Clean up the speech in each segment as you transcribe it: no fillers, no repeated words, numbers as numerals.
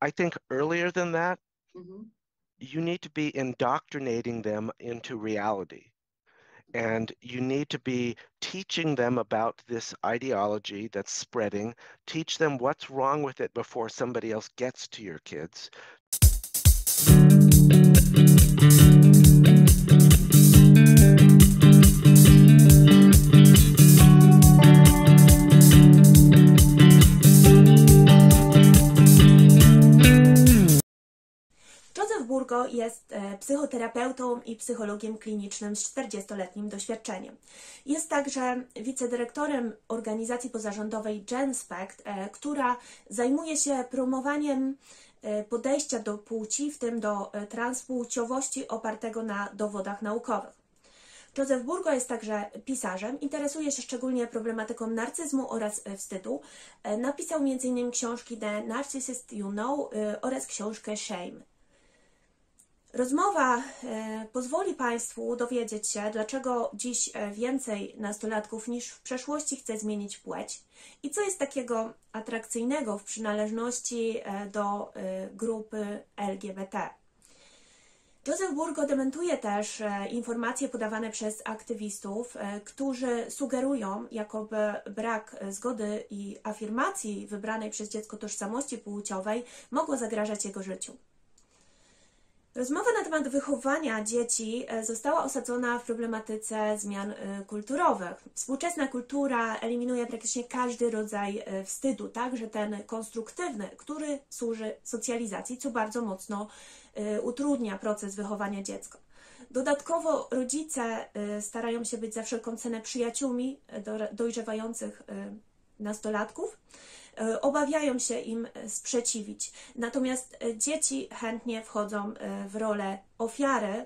I think earlier than that, Mm-hmm. you need to be indoctrinating them into reality. And you need to be teaching them about this ideology that's spreading, teach them what's wrong with it before somebody else gets to your kids. Jest psychoterapeutą i psychologiem klinicznym z 40-letnim doświadczeniem. Jest także wicedyrektorem organizacji pozarządowej Genspect, która zajmuje się promowaniem podejścia do płci, w tym do transpłciowości opartego na dowodach naukowych. Joseph Burgo jest także pisarzem, interesuje się szczególnie problematyką narcyzmu oraz wstydu. Napisał m.in. książki The Narcissist You Know oraz książkę Shame. Rozmowa pozwoli Państwu dowiedzieć się, dlaczego dziś więcej nastolatków niż w przeszłości chce zmienić płeć i co jest takiego atrakcyjnego w przynależności do grupy LGBT. Joseph Burgo dementuje też informacje podawane przez aktywistów, którzy sugerują, jakoby brak zgody i afirmacji wybranej przez dziecko tożsamości płciowej mogło zagrażać jego życiu. Rozmowa na temat wychowania dzieci została osadzona w problematyce zmian kulturowych. Współczesna kultura eliminuje praktycznie każdy rodzaj wstydu, także ten konstruktywny, który służy socjalizacji, co bardzo mocno utrudnia proces wychowania dziecka. Dodatkowo rodzice starają się być za wszelką cenę przyjaciółmi dojrzewających nastolatków, obawiają się im sprzeciwić. Natomiast dzieci chętnie wchodzą w rolę ofiary,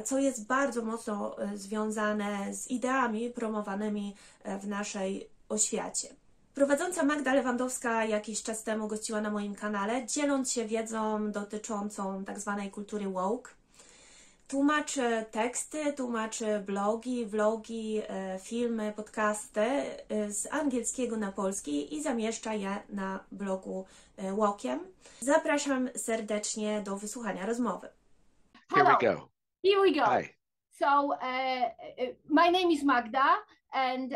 co jest bardzo mocno związane z ideami promowanymi w naszej oświacie. Prowadząca Magda Lewandowska jakiś czas temu gościła na moim kanale, dzieląc się wiedzą dotyczącą tak zwanej kultury woke. Tłumaczy teksty, tłumaczy blogi, vlogi, filmy, podcasty z angielskiego na polski i zamieszcza je na blogu Wokiem. Zapraszam serdecznie do wysłuchania rozmowy. Here we go. Here we go. Hi. So, my name is Magda, and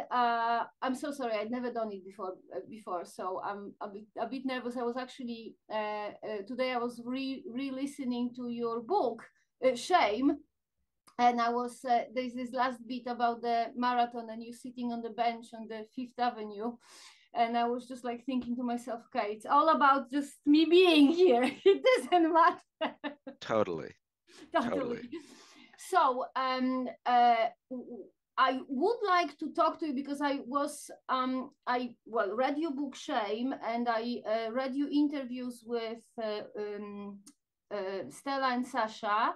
I'm so sorry, I'd never done it before, so I'm a bit nervous. I was actually, today I was re-listening to your book, Shame, and I was there's this last bit about the marathon and you sitting on the bench on the Fifth Avenue, and I was just like thinking to myself, okay, it's all about just me being here. It doesn't matter. Totally. So I would like to talk to you because I read your book Shame, and I read your interviews with Stella and Sasha,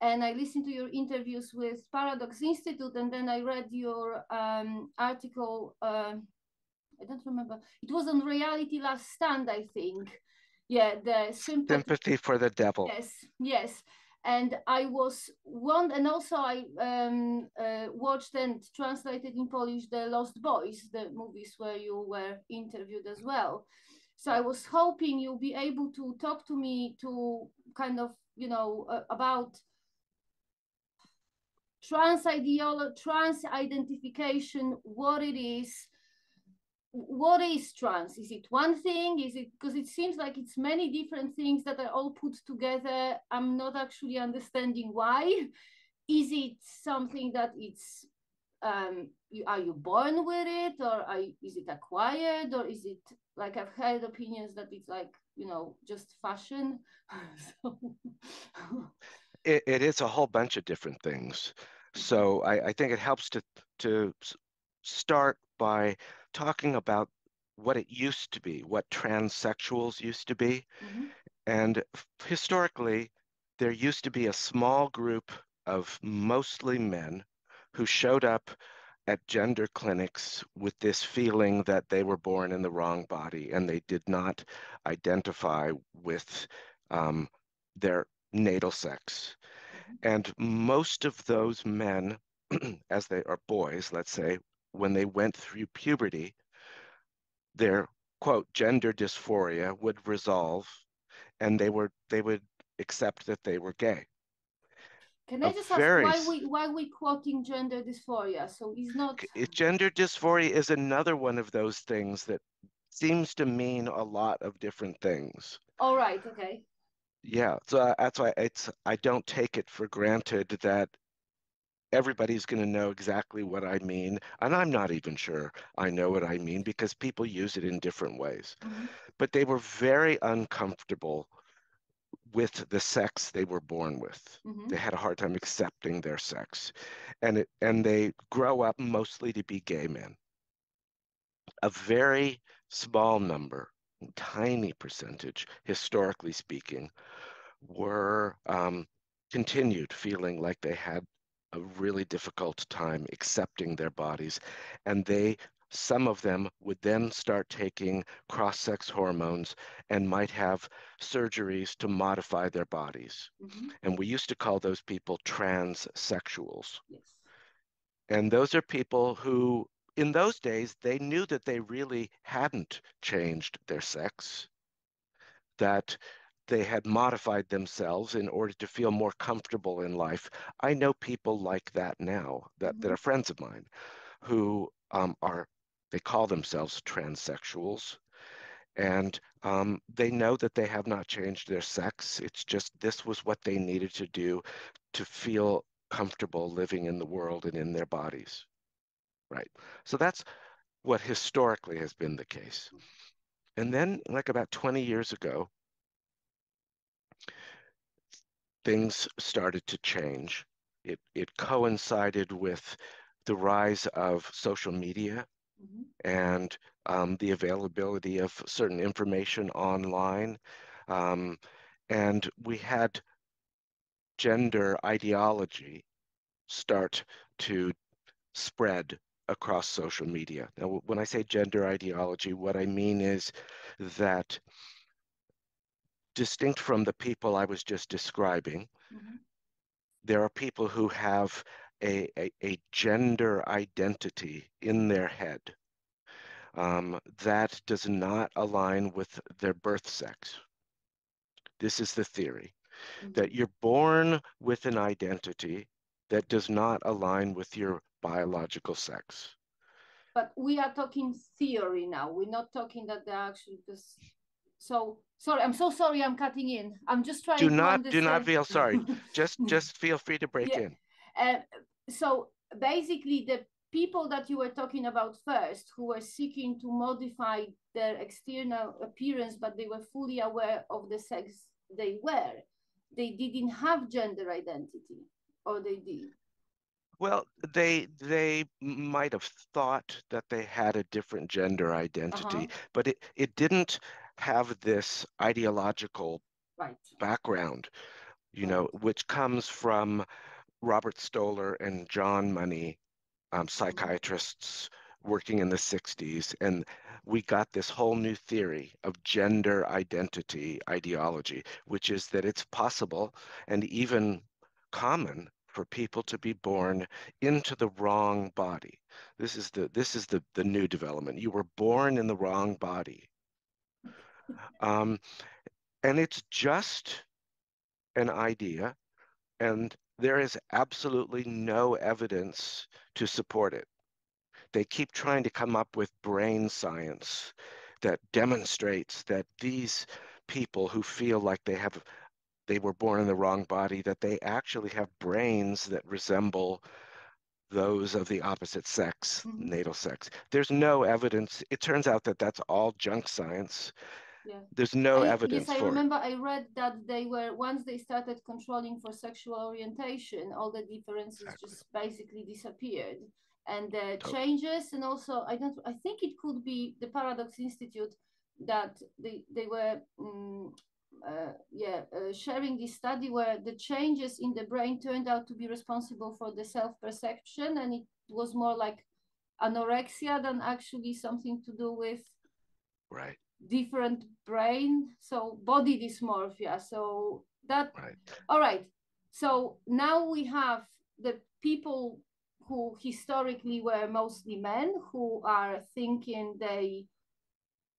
and I listened to your interviews with Paradox Institute, and then I read your article, I don't remember, it was on Reality Last Stand, I think. Yeah, the Sympathy for the Devil. Yes. And I was one, and also I watched and translated in Polish the Lost Boys, the movies where you were interviewed as well. So I was hoping you'll be able to talk to me to kind of, about trans identification, what it is. What is trans? Is it one thing? Is it, because it seems like it's many different things that are all put together. I'm not actually understanding why. Is it something that it's, are you born with it, or is it acquired, or is it, like I've heard opinions that it's like, just fashion. So. It is a whole bunch of different things. So I think it helps to start by talking about what it used to be, what transsexuals used to be. Mm-hmm. And historically, there used to be a small group of mostly men who showed up at gender clinics with this feeling that they were born in the wrong body and they did not identify with their natal sex. And most of those men, as they are boys, let's say, when they went through puberty, their, quote, gender dysphoria would resolve, and they would accept that they were gay. Can I just ask why we quoting gender dysphoria? So it's not gender dysphoria is another one of those things that seems to mean a lot of different things. All right, okay. Yeah, so that's why I don't take it for granted that everybody's going to know exactly what I mean, and I'm not even sure I know what I mean because people use it in different ways. Mm-hmm. But they were very uncomfortable with the sex they were born with. Mm-hmm. They had a hard time accepting their sex, and they grow up mostly to be gay men. A very small number, tiny percentage, historically speaking, were continued feeling like they had a really difficult time accepting their bodies, and some of them would then start taking cross-sex hormones and might have surgeries to modify their bodies. Mm-hmm. And we used to call those people transsexuals. Yes. And those are people who, in those days, they knew that they really hadn't changed their sex, that they had modified themselves in order to feel more comfortable in life. I know people like that now that are friends of mine who they call themselves transsexuals, and they know that they have not changed their sex. It's just this was what they needed to do to feel comfortable living in the world and in their bodies. Right. So that's what historically has been the case. And then, like about 20 years ago, things started to change. It coincided with the rise of social media and the availability of certain information online. And we had gender ideology start to spread across social media. Now, when I say gender ideology, what I mean is that distinct from the people I was just describing, there are people who have a gender identity in their head that does not align with their birth sex. This is the theory, that you're born with an identity that does not align with your biological sex. But we are talking theory now. We're not talking that they're actually just. So sorry, I'm so sorry. I'm cutting in. I'm just trying to understand. Do not feel sorry. just feel free to break in. So basically, the people that you were talking about first, who were seeking to modify their external appearance, but they were fully aware of the sex they were, they didn't have gender identity, or they did. Well, they might have thought that they had a different gender identity, but it didn't have this ideological background, you know, which comes from Robert Stoller and John Money, psychiatrists working in the 60s. And we got this whole new theory of gender identity ideology, which is that it's possible and even common for people to be born into the wrong body. This is the new development. You were born in the wrong body. And it's just an idea, and there is absolutely no evidence to support it. They keep trying to come up with brain science that demonstrates that these people who feel like they were born in the wrong body, that they actually have brains that resemble those of the opposite sex, natal sex. There's no evidence. It turns out that that's all junk science. Yeah. There's no evidence yes, for I remember I read that they were, once they started controlling for sexual orientation, all the differences just basically disappeared. And the changes, and also I think it could be the Paradox Institute that they were sharing this study where the changes in the brain turned out to be responsible for the self-perception, and it was more like anorexia than actually something to do with different brain, so body dysmorphia. So that all right. So now we have the people who historically were mostly men who are thinking they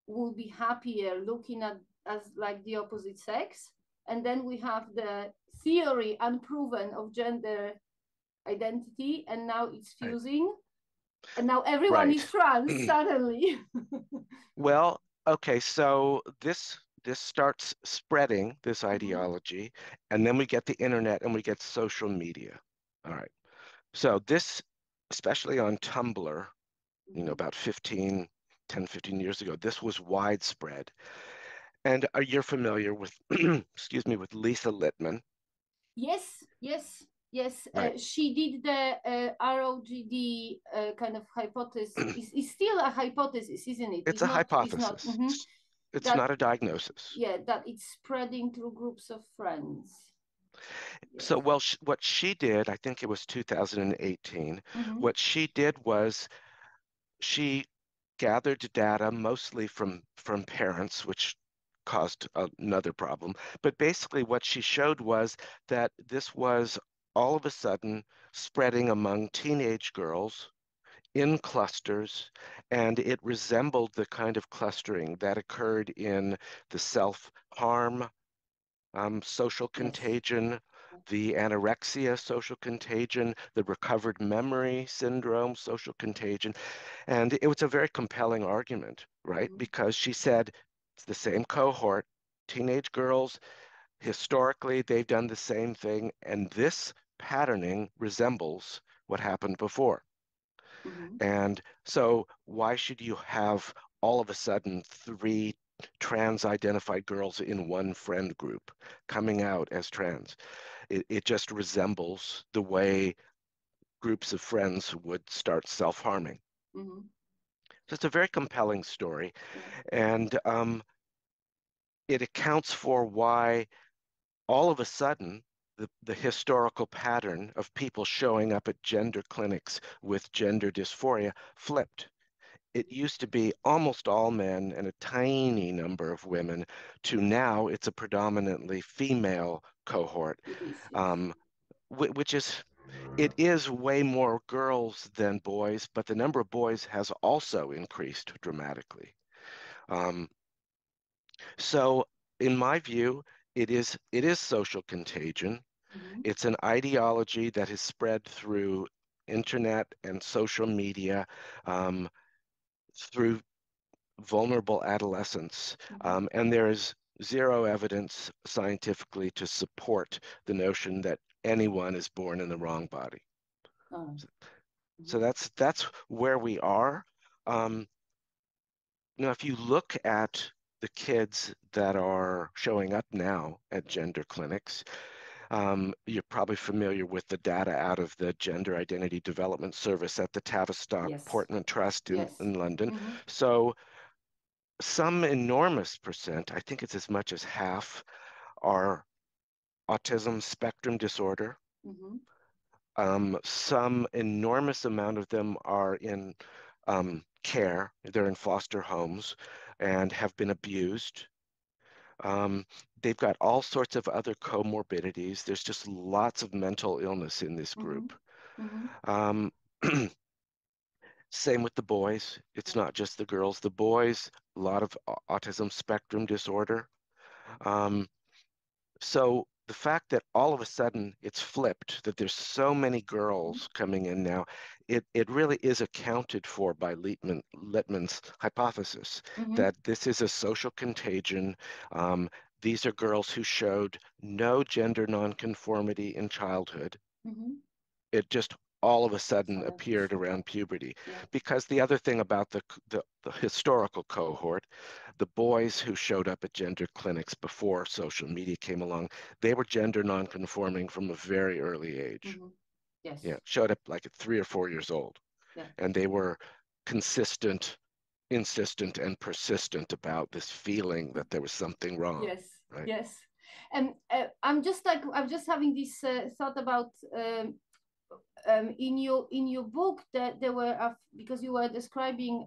will be happier looking at as like the opposite sex. And then we have the theory unproven of gender identity, and now it's fusing. And now everyone is trans suddenly. Well, okay, so this starts spreading this ideology, and then we get the internet and we get social media. All right. So this, especially on Tumblr, you know, about 10, 15 years ago, this was widespread. And you're familiar with, excuse me, with Lisa Littman? Yes, yes. Yes, right. She did the ROGD kind of hypothesis. It's still a hypothesis, isn't it? It's a hypothesis. It's that, not a diagnosis. Yeah, that it's spreading through groups of friends. Yes. So, well, what she did, I think it was 2018, what she did was she gathered data mostly from parents, which caused another problem. But basically what she showed was that this was all of a sudden spreading among teenage girls in clusters, and it resembled the kind of clustering that occurred in the self-harm social contagion, the anorexia social contagion, the recovered memory syndrome social contagion. And it was a very compelling argument, right? Because she said it's the same cohort, teenage girls, historically, they've done the same thing, and this patterning resembles what happened before. And so why should you have all of a sudden 3 trans-identified girls in one friend group coming out as trans? It just resembles the way groups of friends would start self-harming. So it's a very compelling story, and it accounts for why all of a sudden the historical pattern of people showing up at gender clinics with gender dysphoria flipped. It used to be almost all men and a tiny number of women, to now it's a predominantly female cohort, which is, it is way more girls than boys, but the number of boys has also increased dramatically. So in my view, it is social contagion. It's an ideology that has spread through internet and social media, through vulnerable adolescents. And there is zero evidence scientifically to support the notion that anyone is born in the wrong body. So that's where we are. Now, if you look at the kids that are showing up now at gender clinics, you're probably familiar with the data out of the Gender Identity Development Service at the Tavistock Portman Trust in London. So some enormous percent, I think it's as much as half, are autism spectrum disorder. Some enormous amount of them are in care. They're in foster homes and have been abused. They've got all sorts of other comorbidities. There's just lots of mental illness in this group. Same with the boys. It's not just the girls. The boys, a lot of autism spectrum disorder. So the fact that all of a sudden it's flipped, that there's so many girls coming in now, it really is accounted for by Littman's hypothesis that this is a social contagion. These are girls who showed no gender nonconformity in childhood. It just all of a sudden appeared around puberty. Because the other thing about the historical cohort, the boys who showed up at gender clinics before social media came along, they were gender nonconforming from a very early age. Yeah, showed up like at 3 or 4 years old. And they were consistent, insistent, and persistent about this feeling that there was something wrong. Yes. And I'm just having this thought about in your book that there were because you were describing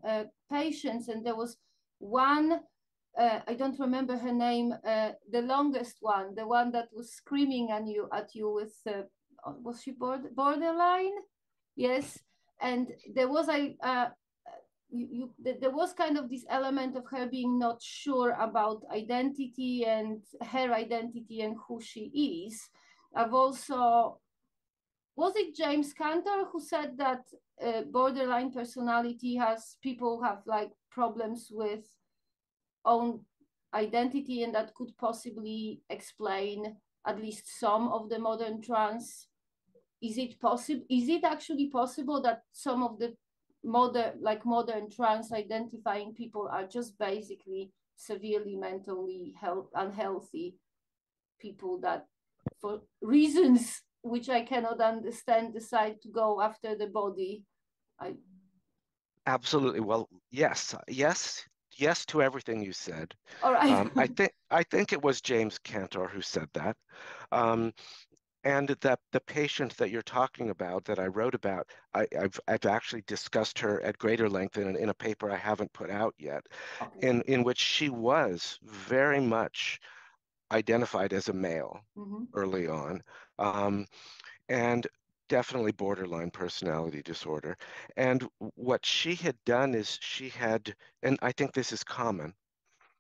patients, and there was one, I don't remember her name, the longest one, the one that was screaming at you with was she borderline? Yes. And there was there was kind of this element of her being not sure about identity and her identity and who she is. I've also, was it James Cantor who said that borderline personality people have like problems with own identity, and that could possibly explain at least some of the modern trans? Is it possible? Is it actually possible that some of the modern trans identifying people are just basically severely mentally unhealthy people that, for reasons which I cannot understand, decide to go after the body? Absolutely. Well, yes, yes to everything you said. All right. I think it was James Cantor who said that. And that the patient that you're talking about, that I wrote about, I've actually discussed her at greater length in a paper I haven't put out yet, Okay. in which she was very much identified as a male early on, and definitely borderline personality disorder. And what she had done is and I think this is common,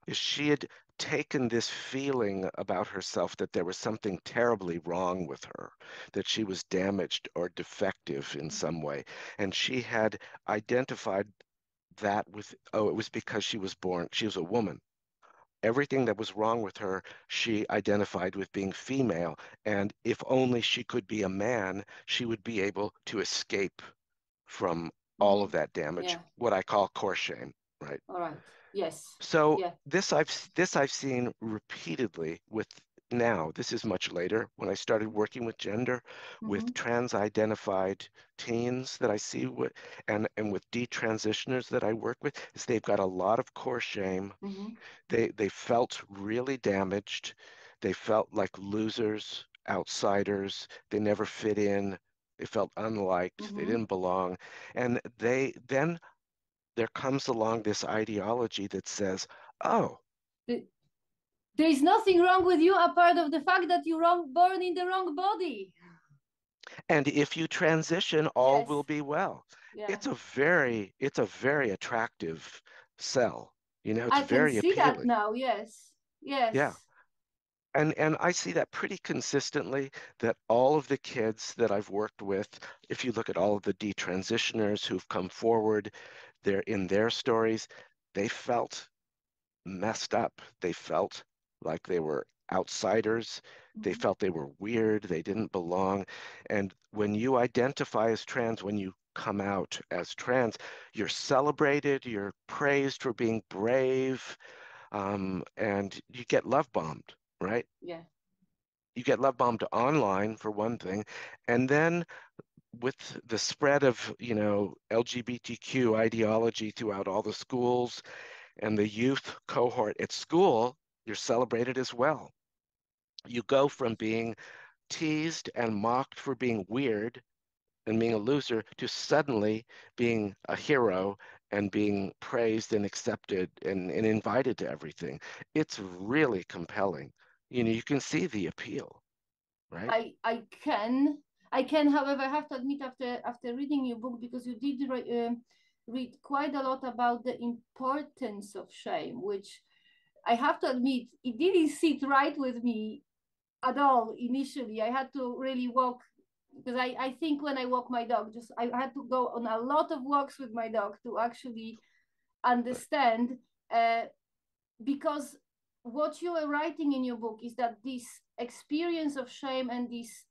is she had taken this feeling about herself that there was something terribly wrong with her, that she was damaged or defective in some way. And she had identified that with, it was because she was a woman. Everything that was wrong with her, she identified with being female. And if only she could be a man, she would be able to escape from all of that damage, what I call core shame, right? All right. Yes. So this I've seen repeatedly with, now this is much later, when I started working with gender, with trans-identified teens that I see with, and with detransitioners that I work with, is they've got a lot of core shame. They felt really damaged. They felt like losers, outsiders. They never fit in. They felt unliked. They didn't belong. And then there comes along this ideology that says, oh, there's nothing wrong with you apart of the fact that you're born in the wrong body. And if you transition, all will be well. Yeah. It's a very attractive sell. You know, it's I very can see appealing. that now. Yes. Yes. Yeah. And I see that pretty consistently, that all of the kids that I've worked with, if you look at all of the detransitioners who've come forward, they're in their stories, they felt messed up. They felt like they were outsiders. They felt they were weird. They didn't belong. And when you identify as trans, when you come out as trans, you're celebrated, you're praised for being brave, and you get love bombed, right? Yeah. You get love bombed online, for one thing. And then with the spread of, LGBTQ ideology throughout all the schools and the youth cohort at school, you're celebrated as well. You go from being teased and mocked for being weird and being a loser to suddenly being a hero and being praised and accepted and invited to everything. It's really compelling. You can see the appeal, right? I can. However, I have to admit, after reading your book, because you did read quite a lot about the importance of shame, which I have to admit, it didn't sit right with me at all initially. I had to really walk, because I think when I walk my dog, I had to go on a lot of walks with my dog to actually understand, because what you are writing in your book is that this experience of shame and this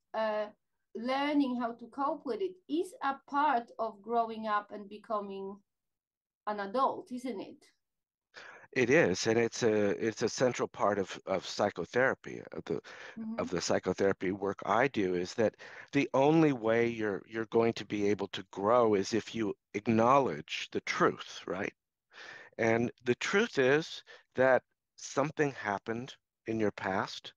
learning how to cope with it is a part of growing up and becoming an adult, isn't it? It is, and it's a central part of psychotherapy, of the psychotherapy work I do, is that the only way you're going to be able to grow is if you acknowledge the truth, right? And the truth is that something happened in your past,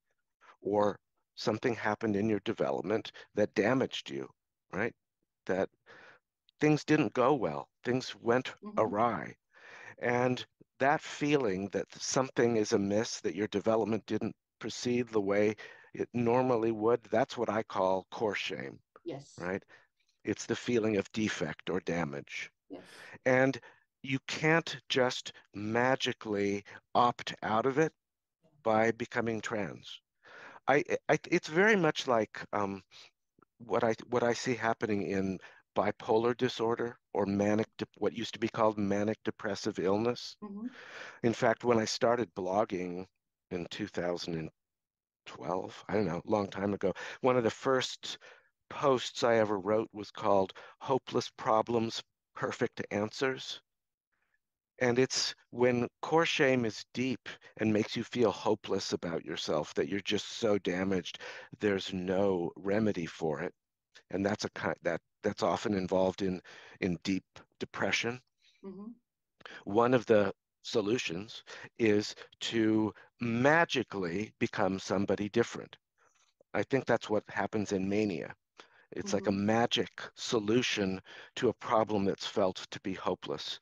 or something happened in your development that damaged you, right? That things didn't go well, things went awry. And that feeling that something is amiss, that your development didn't proceed the way it normally would, that's what I call core shame. Yes. Right? It's the feeling of defect or damage. Yes. And you can't just magically opt out of it by becoming trans. It's very much like what I see happening in bipolar disorder or what used to be called manic depressive illness. Mm-hmm. In fact, when I started blogging in 2012, I don't know, a long time ago, one of the first posts I ever wrote was called Hopeless Problems, Perfect Answers. And it's when core shame is deep and makes you feel hopeless about yourself, that you're just so damaged, there's no remedy for it. And that's that's often involved in deep depression. Mm-hmm. One of the solutions is to magically become somebody different. I think that's what happens in mania. It's like a Mm-hmm. magic solution to a problem that's felt to be hopeless.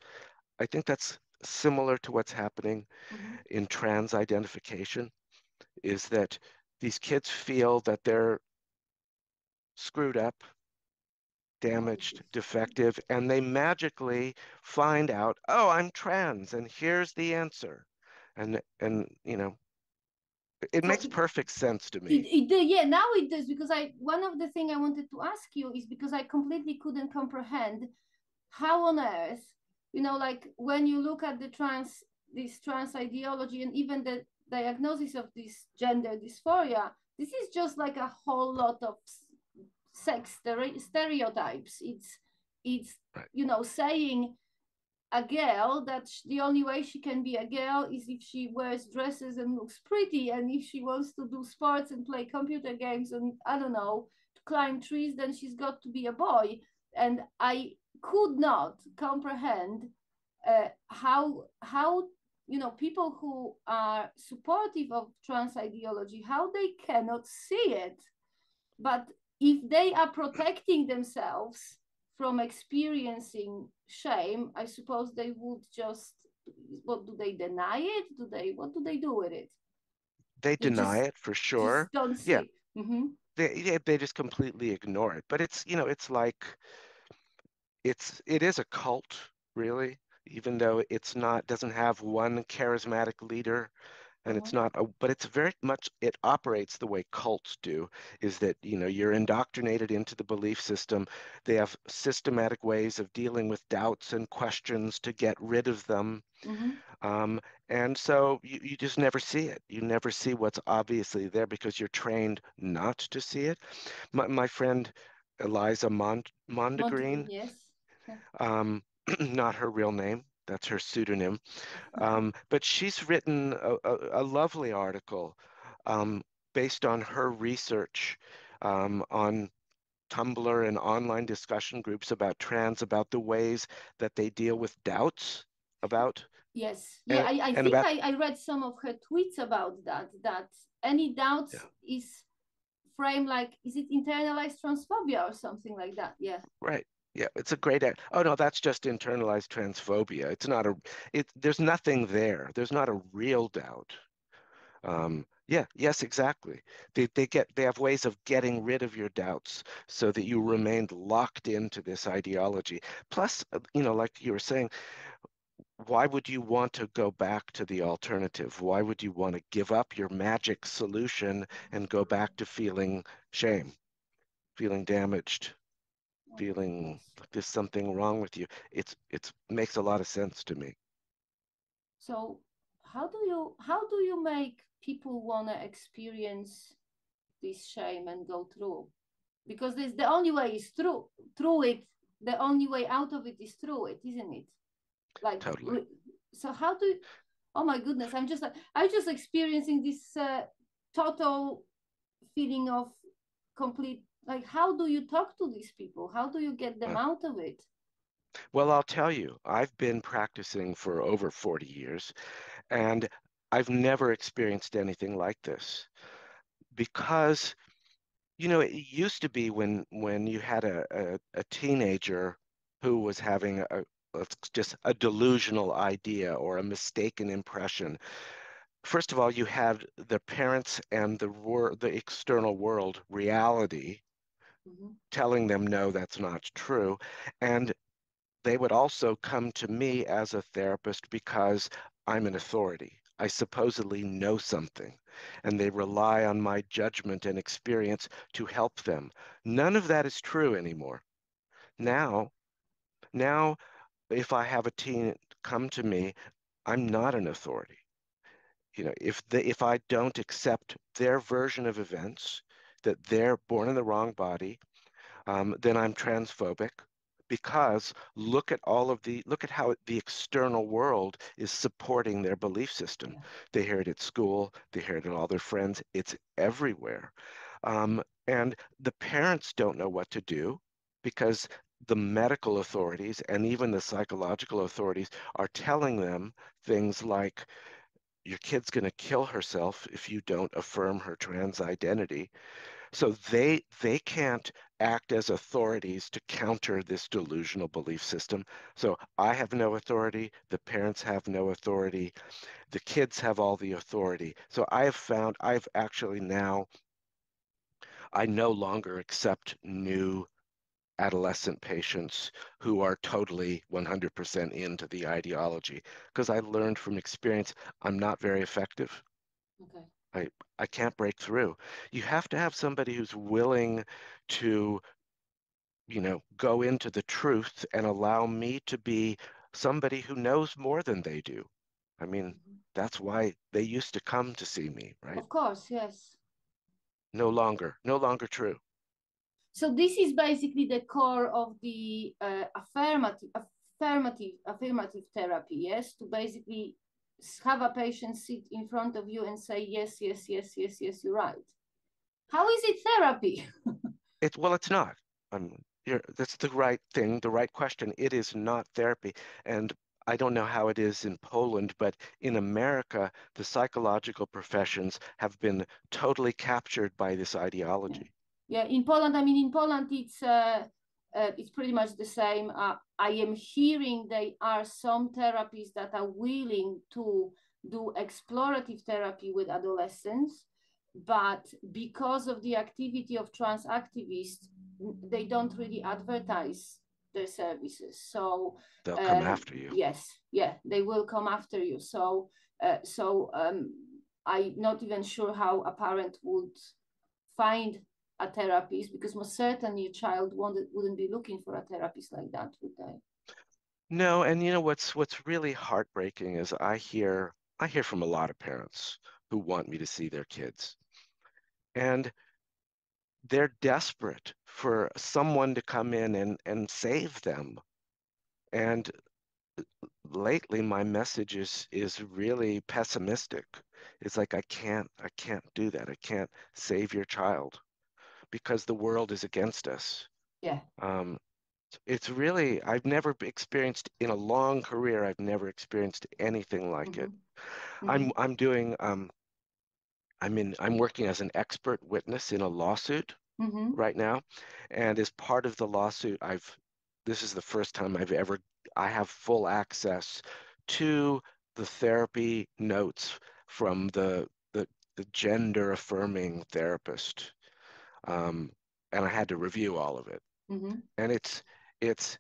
I think that's similar to what's happening Mm-hmm. in trans identification, is that these kids feel that they're screwed up, damaged, defective, and they magically find out, oh, I'm trans, and here's the answer. And you know, it So makes perfect sense to me. yeah, now it does, because one of the things I wanted to ask you is because I completely couldn't comprehend how on earth, like when you look at this trans ideology and even the diagnosis of this gender dysphoria, this is just like a whole lot of sex stereotypes. It's Right. saying a girl that the only way she can be a girl is if she wears dresses and looks pretty, and if she wants to do sports and play computer games and I don't know, to climb trees, then she's got to be a boy. And I could not comprehend how people who are supportive of trans ideology, how they cannot see it. But if they are protecting themselves from experiencing shame, I suppose they would just, what do they deny it? What do they do with it? They They deny it for just sure. don't Yeah, see. Mm-hmm. they just completely ignore it. But it's, it's like it is a cult, really, even though it's not, doesn't have one charismatic leader. And Uh-huh. it's not but it's very much, it operates the way cults do, is that you're indoctrinated into the belief system. They have systematic ways of dealing with doubts and questions to get rid of them. Mm-hmm. um, and so you just never see it. You never see what's obviously there because you're trained not to see it. My friend Eliza Montague, Mondegreen, yes. Yeah. um, not her real name, that's her pseudonym. But she's written a lovely article based on her research on Tumblr and online discussion groups about trans, about the ways that they deal with doubts about Yes. Yeah, and, I and think about I read some of her tweets about that any doubts yeah, is framed like, is it internalized transphobia or something like that? Yeah. right. Yeah, it's a great oh no, that's just internalized transphobia. It's not there's nothing there. There's not a real doubt. Yeah, yes, exactly. They have ways of getting rid of your doubts so that you remained locked into this ideology. Plus, like you were saying, why would you want to go back to the alternative? Why would you want to give up your magic solution and go back to feeling shame, feeling damaged, Oh, feeling goodness. like there's something wrong with you? It's makes a lot of sense to me. So how do you make people want to experience this shame and go through? Because this the only way is through it. The only way out of it is through it, isn't it? Like, Totally. so how do you, oh my goodness, I'm just experiencing this total feeling of complete, like, how do you talk to these people? How do you get them out of it? Well, I'll tell you, I've been practicing for over 40 years, and I've never experienced anything like this because, it used to be when you had a teenager who was having just a delusional idea or a mistaken impression. First of all, you had the parents and the external world, reality, Mm-hmm. telling them, no, that's not true. And they would also come to me as a therapist because I'm an authority. I supposedly know something, and they rely on my judgment and experience to help them. None of that is true anymore. Now, now, if I have a teen come to me, I'm not an authority. You know, if I don't accept their version of events, that they're born in the wrong body, then I'm transphobic, because look at how the external world is supporting their belief system. Yeah. They hear it at school, they hear it at all their friends, it's everywhere. And the parents don't know what to do, because the medical authorities and even the psychological authorities are telling them things like, your kid's going to kill herself if you don't affirm her trans identity. So they can't act as authorities to counter this delusional belief system. So I have no authority, the parents have no authority, the kids have all the authority. So I've actually now, I no longer accept new adolescent patients who are totally 100% into the ideology, because I learned from experience I'm not very effective. Okay. I can't break through. You have to have somebody who's willing to, go into the truth and allow me to be somebody who knows more than they do. I mean, that's why they used to come to see me, right? Of course, yes. No longer true. So this is basically the core of the affirmative therapy, yes? To basically have a patient sit in front of you and say, yes, yes, yes, yes, yes, you're right. How is it therapy? It's not. That's the right thing, the right question. It is not therapy. And I don't know how it is in Poland, but in America, the psychological professions have been totally captured by this ideology. Yeah, in Poland, it's pretty much the same. I am hearing there are some therapists that are willing to do explorative therapy with adolescents, but because of the activity of trans activists, they don't really advertise their services. So they'll come after you. Yes, yeah, they will come after you. So I'm not even sure how a parent would find a therapist, because most certainly a child wouldn't be looking for a therapist like that, would they? No, and what's really heartbreaking is I hear from a lot of parents who want me to see their kids, and they're desperate for someone to come in and save them. And lately my message is really pessimistic. It's like I can't do that. I can't save your child because the world is against us. Yeah. It's really, I've never experienced in a long career, I've never experienced anything like it. I'm doing I'm working as an expert witness in a lawsuit right now, and as part of the lawsuit, this is the first time I have full access to the therapy notes from the gender affirming therapist, and I had to review all of it, and it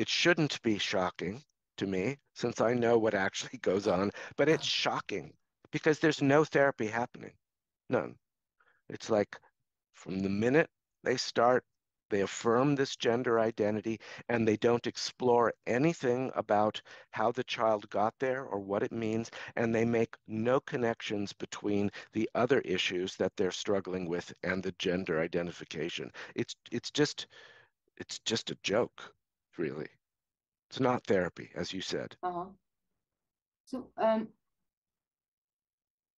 shouldn't be shocking to me since I know what actually goes on, but it's shocking because there's no therapy happening. None. It's like from the minute they start, they affirm this gender identity and they don't explore anything about how the child got there or what it means, and they make no connections between the other issues that they're struggling with and the gender identification. It's just a joke, really. It's not therapy, as you said. So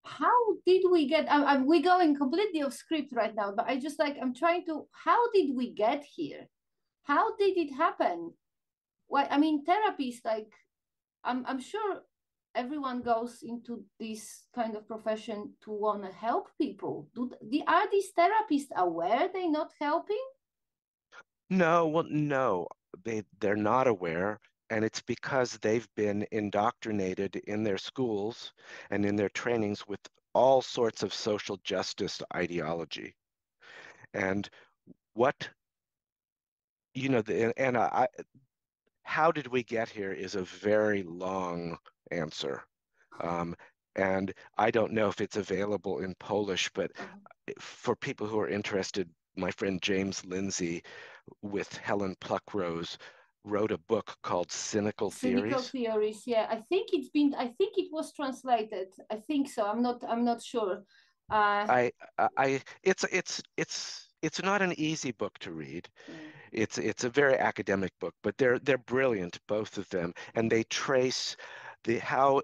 how did we get, we're going completely off script right now, but I'm trying to, how did we get here? How did it happen? Why, I mean, therapists, like, I'm sure everyone goes into this kind of profession to want to help people. Are these therapists aware they're not helping? No, they're not aware, and it's because they've been indoctrinated in their schools and in their trainings with all sorts of social justice ideology. And what, how did we get here is a very long answer. And I don't know if it's available in Polish, but for people who are interested, my friend James Lindsay with Helen Pluckrose wrote a book called Cynical Theories. Yeah. I think it was translated. I think so. I'm not sure. It's not an easy book to read. It's a very academic book, but they're brilliant, both of them, and they trace how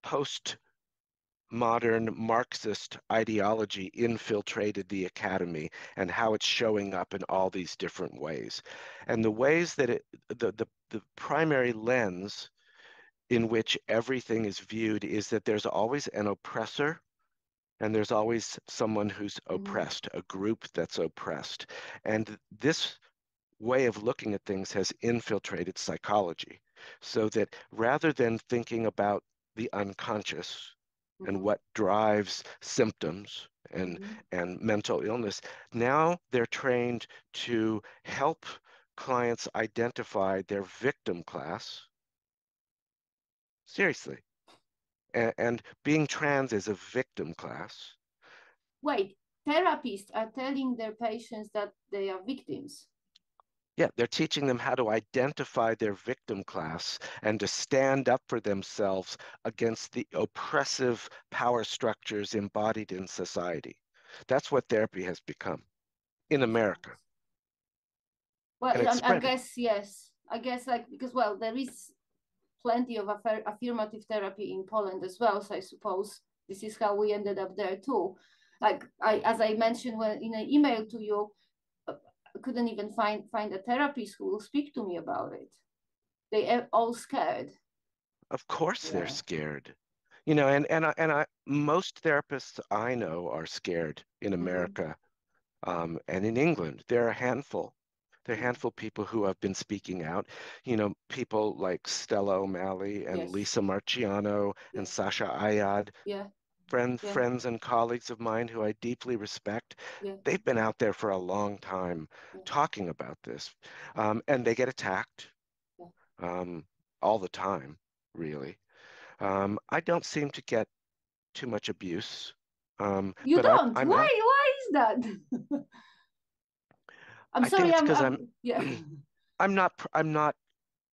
postmodern Marxist ideology infiltrated the academy and how it's showing up in all these different ways. And the ways that the primary lens in which everything is viewed is that there's always an oppressor and there's always someone who's oppressed, a group that's oppressed. And this way of looking at things has infiltrated psychology, so that rather than thinking about the unconscious and what drives symptoms and mental illness, now they're trained to help clients identify their victim class. Seriously. And being trans is a victim class. Wait, therapists are telling their patients that they are victims. Yeah, they're teaching them how to identify their victim class and to stand up for themselves against the oppressive power structures embodied in society. That's what therapy has become in America. Well, I guess, yes. I guess, like, because, well, there is plenty of affirmative therapy in Poland as well. So I suppose this is how we ended up there too. Like as I mentioned in an email to you, I couldn't even find a therapist who will speak to me about it. They are all scared. Of course they're scared. You know, and most therapists I know are scared in America, and in England. There are a handful. There are a handful of people who have been speaking out. You know, people like Stella O'Malley and Lisa Marciano and Sasha Ayad, friends and colleagues of mine who I deeply respect. They've been out there for a long time talking about this, and they get attacked all the time, really. I don't seem to get too much abuse. You don't? Why is that? I'm sorry. I'm not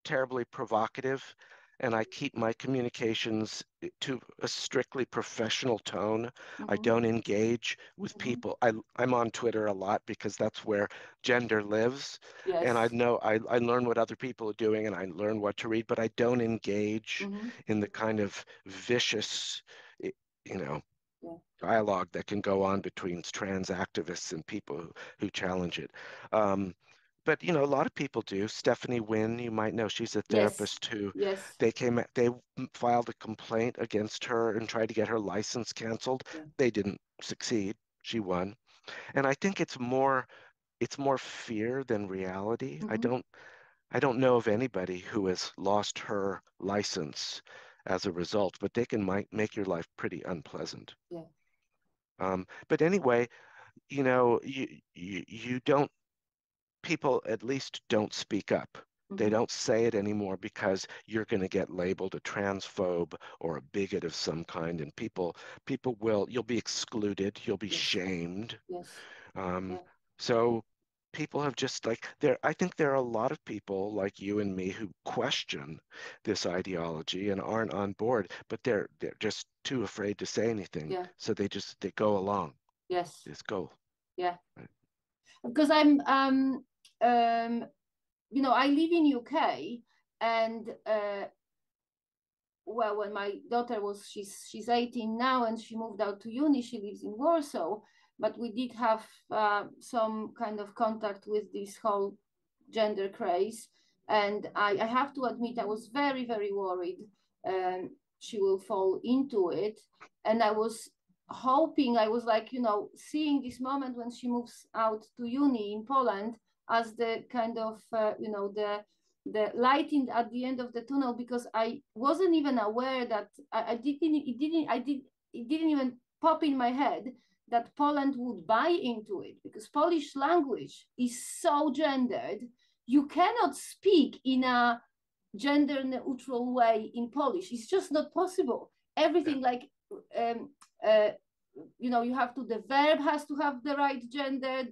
terribly provocative, and I keep my communications to a strictly professional tone. I don't engage with people. I'm on Twitter a lot because that's where gender lives. And I learn what other people are doing and I learn what to read, but I don't engage in the kind of vicious, dialogue that can go on between trans activists and people who challenge it. But a lot of people do. Stephanie Wynn, you might know, she's a therapist who they filed a complaint against her and tried to get her license canceled. They didn't succeed. She won. And I think it's more fear than reality. I don't know of anybody who has lost her license as a result, but they can make your life pretty unpleasant. But anyway, you don't, people at least don't speak up. They don't say it anymore because you're going to get labeled a transphobe or a bigot of some kind, and you'll be excluded, you'll be shamed. So people have just I think there are a lot of people like you and me who question this ideology and aren't on board, but they're just too afraid to say anything. So they go along. Just go. Right. Because I live in UK, and well, when my daughter she's 18 now and she moved out to uni, she lives in Warsaw, but we did have some kind of contact with this whole gender craze. And I have to admit, I was very, very worried she will fall into it. And I was hoping, I was seeing this moment when she moves out to uni in Poland as the kind of, the lighting at the end of the tunnel, because I wasn't even aware that it didn't even pop in my head that Poland would buy into it, because Polish language is so gendered you cannot speak in a gender neutral way in Polish. It's just not possible. Everything like, you know, you have to, the verb has to have the right gender,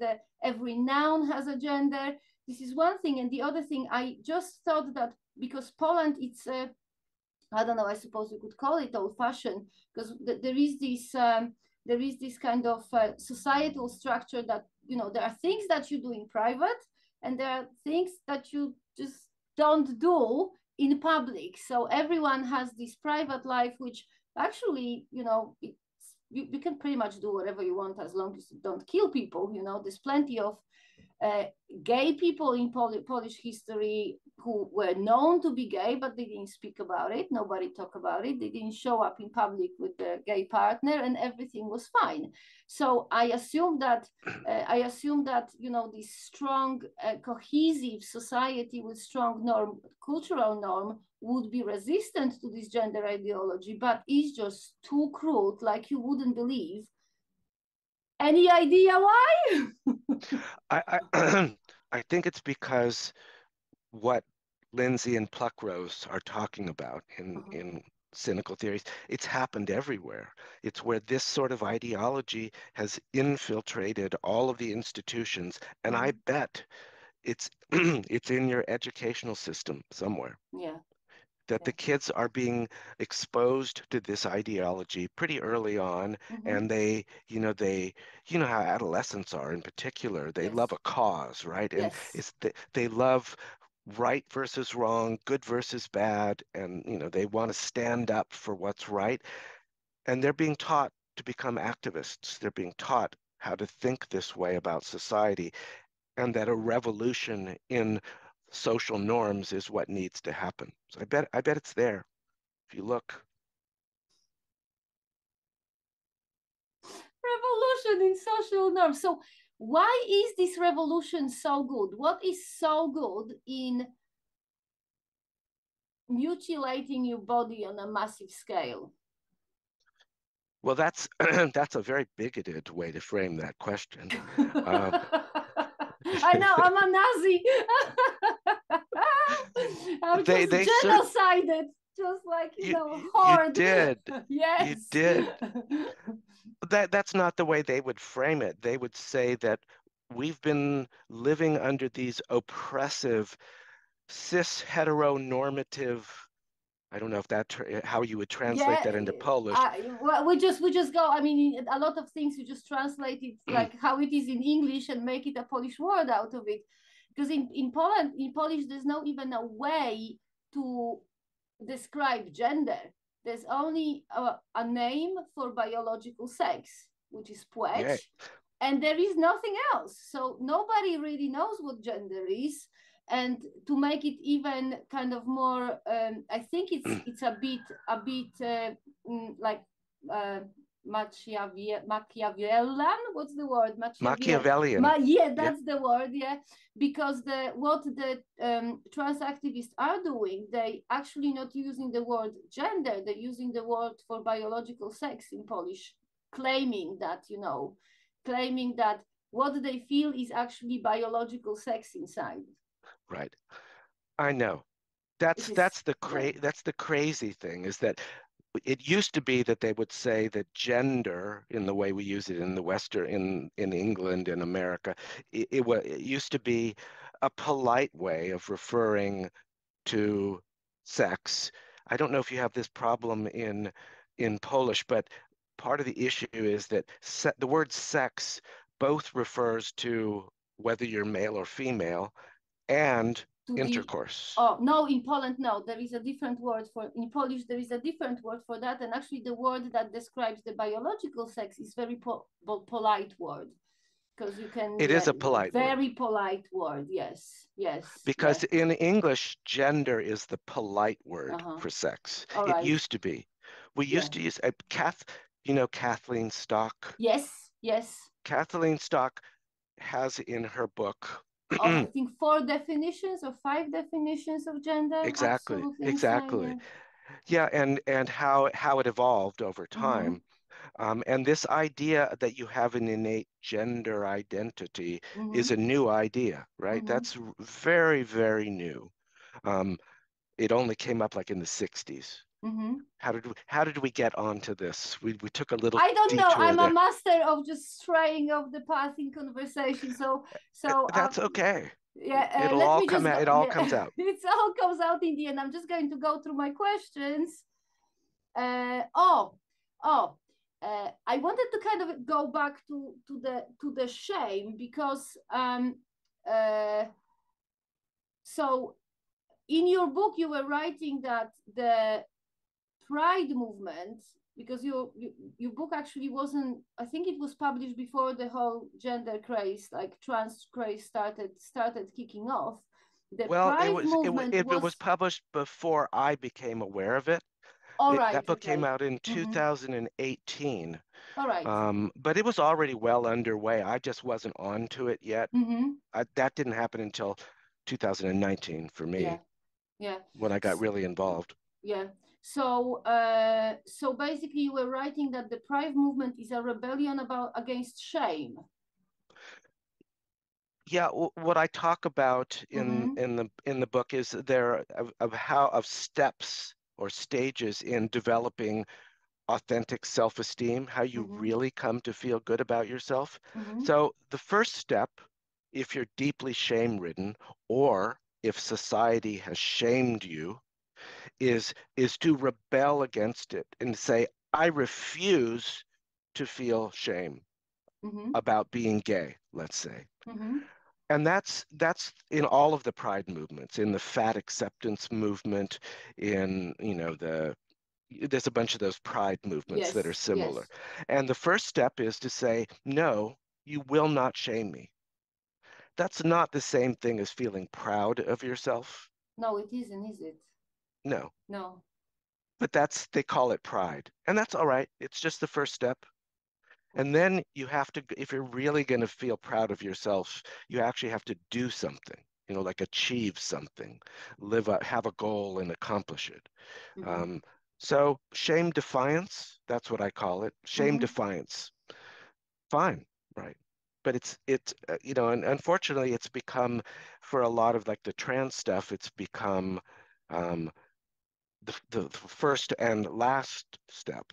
every noun has a gender. This is one thing. And the other thing, I just thought that because Poland, it's, I don't know, I suppose you could call it old fashioned, because there is this kind of societal structure that, you know, there are things that you do in private and there are things that you just don't do in public. So everyone has this private life, which actually, you know, you can pretty much do whatever you want as long as you don't kill people. You know, there's plenty of gay people in Polish history who were known to be gay, but they didn't speak about it. Nobody talked about it. They didn't show up in public with their gay partner, and everything was fine. So I assume that you know, this strong, cohesive society with strong cultural norm would be resistant to this gender ideology, but it's just too cruel, like you wouldn't believe. Any idea why? I think it's because what Lindsay and Pluckrose are talking about in cynical theories, it's happened everywhere. It's where this sort of ideology has infiltrated all of the institutions, and I bet it's it's in your educational system somewhere. Yeah. That the kids are being exposed to this ideology pretty early on, and they, you know how adolescents are in particular. They love a cause, right? And it's they love right versus wrong, good versus bad, and you know they want to stand up for what's right. And they're being taught to become activists. They're being taught how to think this way about society, and that a revolution in social norms is what needs to happen. So I bet it's there if you look. Revolution in social norms. So why is this revolution so good? What is so good in mutilating your body on a massive scale? Well, that's that's a very bigoted way to frame that question. I know, I'm a Nazi. I'm just genocided, just like, you know, hard. You did. Yes. You did. That's not the way they would frame it. They would say that we've been living under these oppressive, cis heteronormative, I don't know if that how you would translate that into Polish. Well, we just go. I mean, a lot of things you just translate it like how it is in English and make it a Polish word out of it. Because in Poland, in Polish, there's not even a way to describe gender. There's only a name for biological sex, which is płeć, Yeah. and there is nothing else. So nobody really knows what gender is. And to make it even kind of more, I think it's a bit like Machiavellian. What's the word? Machiavellian. Yeah, that's the word. Yeah, because what the trans activists are doing, they actually not using the word gender. They're using the word for biological sex in Polish, claiming that what they feel is actually biological sex inside. Right. I know. That's the crazy thing, is that it used to be that they would say that gender, in the way we use it in the Western, in England, in America, it used to be a polite way of referring to sex. I don't know if you have this problem in Polish, but part of the issue is that the word sex both refers to whether you're male or female, and intercourse. No, in Poland, no, there is a different word in Polish, there is a different word for that. And actually the word that describes the biological sex is very polite word. Because you can... It is a polite word. Very polite word, yes. Because in English, gender is the polite word for sex. It used to be. We used to use, Kathleen Stock? Yes. Kathleen Stock has in her book, I think 4 definitions or 5 definitions of gender. Exactly. Yeah, and how it evolved over time. And this idea that you have an innate gender identity is a new idea, right? That's very, very new. It only came up like in the 60s. How did we get onto this? We took a little I don't know. detour I'm there. a master of just straying off the path in conversation. So That's okay. Yeah, It'll let all me come just out. It all comes out. It all comes out in the end. I'm just going to go through my questions. I wanted to kind of go back to the shame, because so in your book you were writing that the pride movement, because your book actually wasn't, I think it was published before the whole gender craze, like trans craze started kicking off. The pride movement it was published before I became aware of it. All right, that book came out in 2018. All right. But it was already well underway. I just wasn't onto it yet. That didn't happen until 2019 for me. Yeah. When I got really involved. Yeah. So so basically you were writing that the pride movement is a rebellion against shame. Yeah, what I talk about in the book is there of steps or stages in developing authentic self-esteem, how you really come to feel good about yourself. So the first step, if you're deeply shame-ridden, or if society has shamed you, is to rebel against it and say, I refuse to feel shame about being gay, let's say. And that's in all of the pride movements, in the fat acceptance movement, in, there's a bunch of those pride movements that are similar. And the first step is to say, no, you will not shame me. That's not the same thing as feeling proud of yourself. No, it isn't, is it? No. No. But they call it pride. And that's all right. It's just the first step. And then you have to, if you're really going to feel proud of yourself, you actually have to do something, like achieve something, have a goal and accomplish it. So shame defiance, that's what I call it. Shame defiance. Fine, right. But it's and unfortunately it's become, for a lot of like the trans stuff, it's become the first and last step.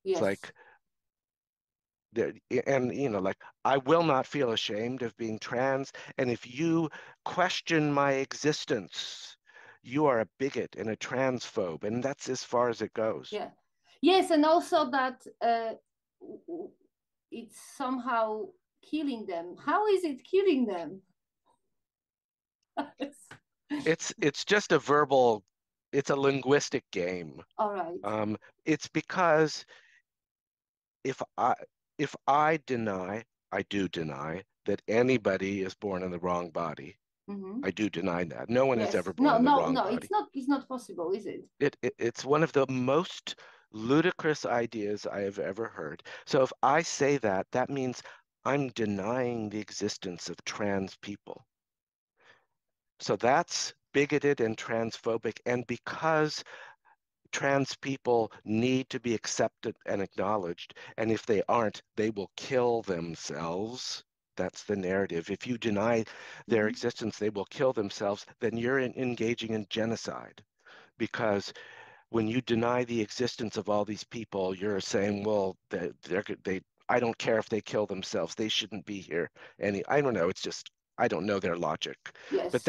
It's like, like, I will not feel ashamed of being trans, and if you question my existence, you are a bigot and a transphobe, and that's as far as it goes. Yeah. Yes, and also that it's somehow killing them. How is it killing them? It's just a verbal, it's a linguistic game. All right. It's because if I deny, I do deny that anybody is born in the wrong body. I do deny that. No one is ever born in the wrong body. It's not possible, is it? It's one of the most ludicrous ideas I have ever heard. So if I say that, that means I'm denying the existence of trans people. So that's bigoted and transphobic. And because trans people need to be accepted and acknowledged, and if they aren't, they will kill themselves. That's the narrative. If you deny their existence, they will kill themselves, then you're engaging in genocide. Because when you deny the existence of all these people, you're saying, well, I don't care if they kill themselves. They shouldn't be here. I don't know. It's just, I don't know their logic. Yes. But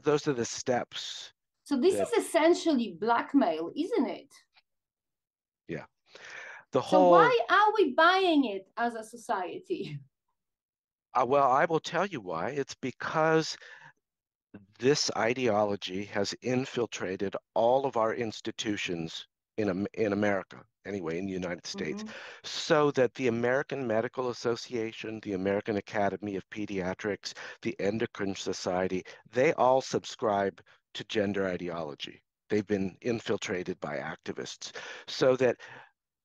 those are the steps. So this is essentially blackmail, isn't it? Yeah. So why are we buying it as a society? Well, I will tell you why. It's because this ideology has infiltrated all of our institutions in America, anyway, in the United States, so that the American Medical Association, the American Academy of Pediatrics, the Endocrine Society, they all subscribe to gender ideology. They've been infiltrated by activists, so that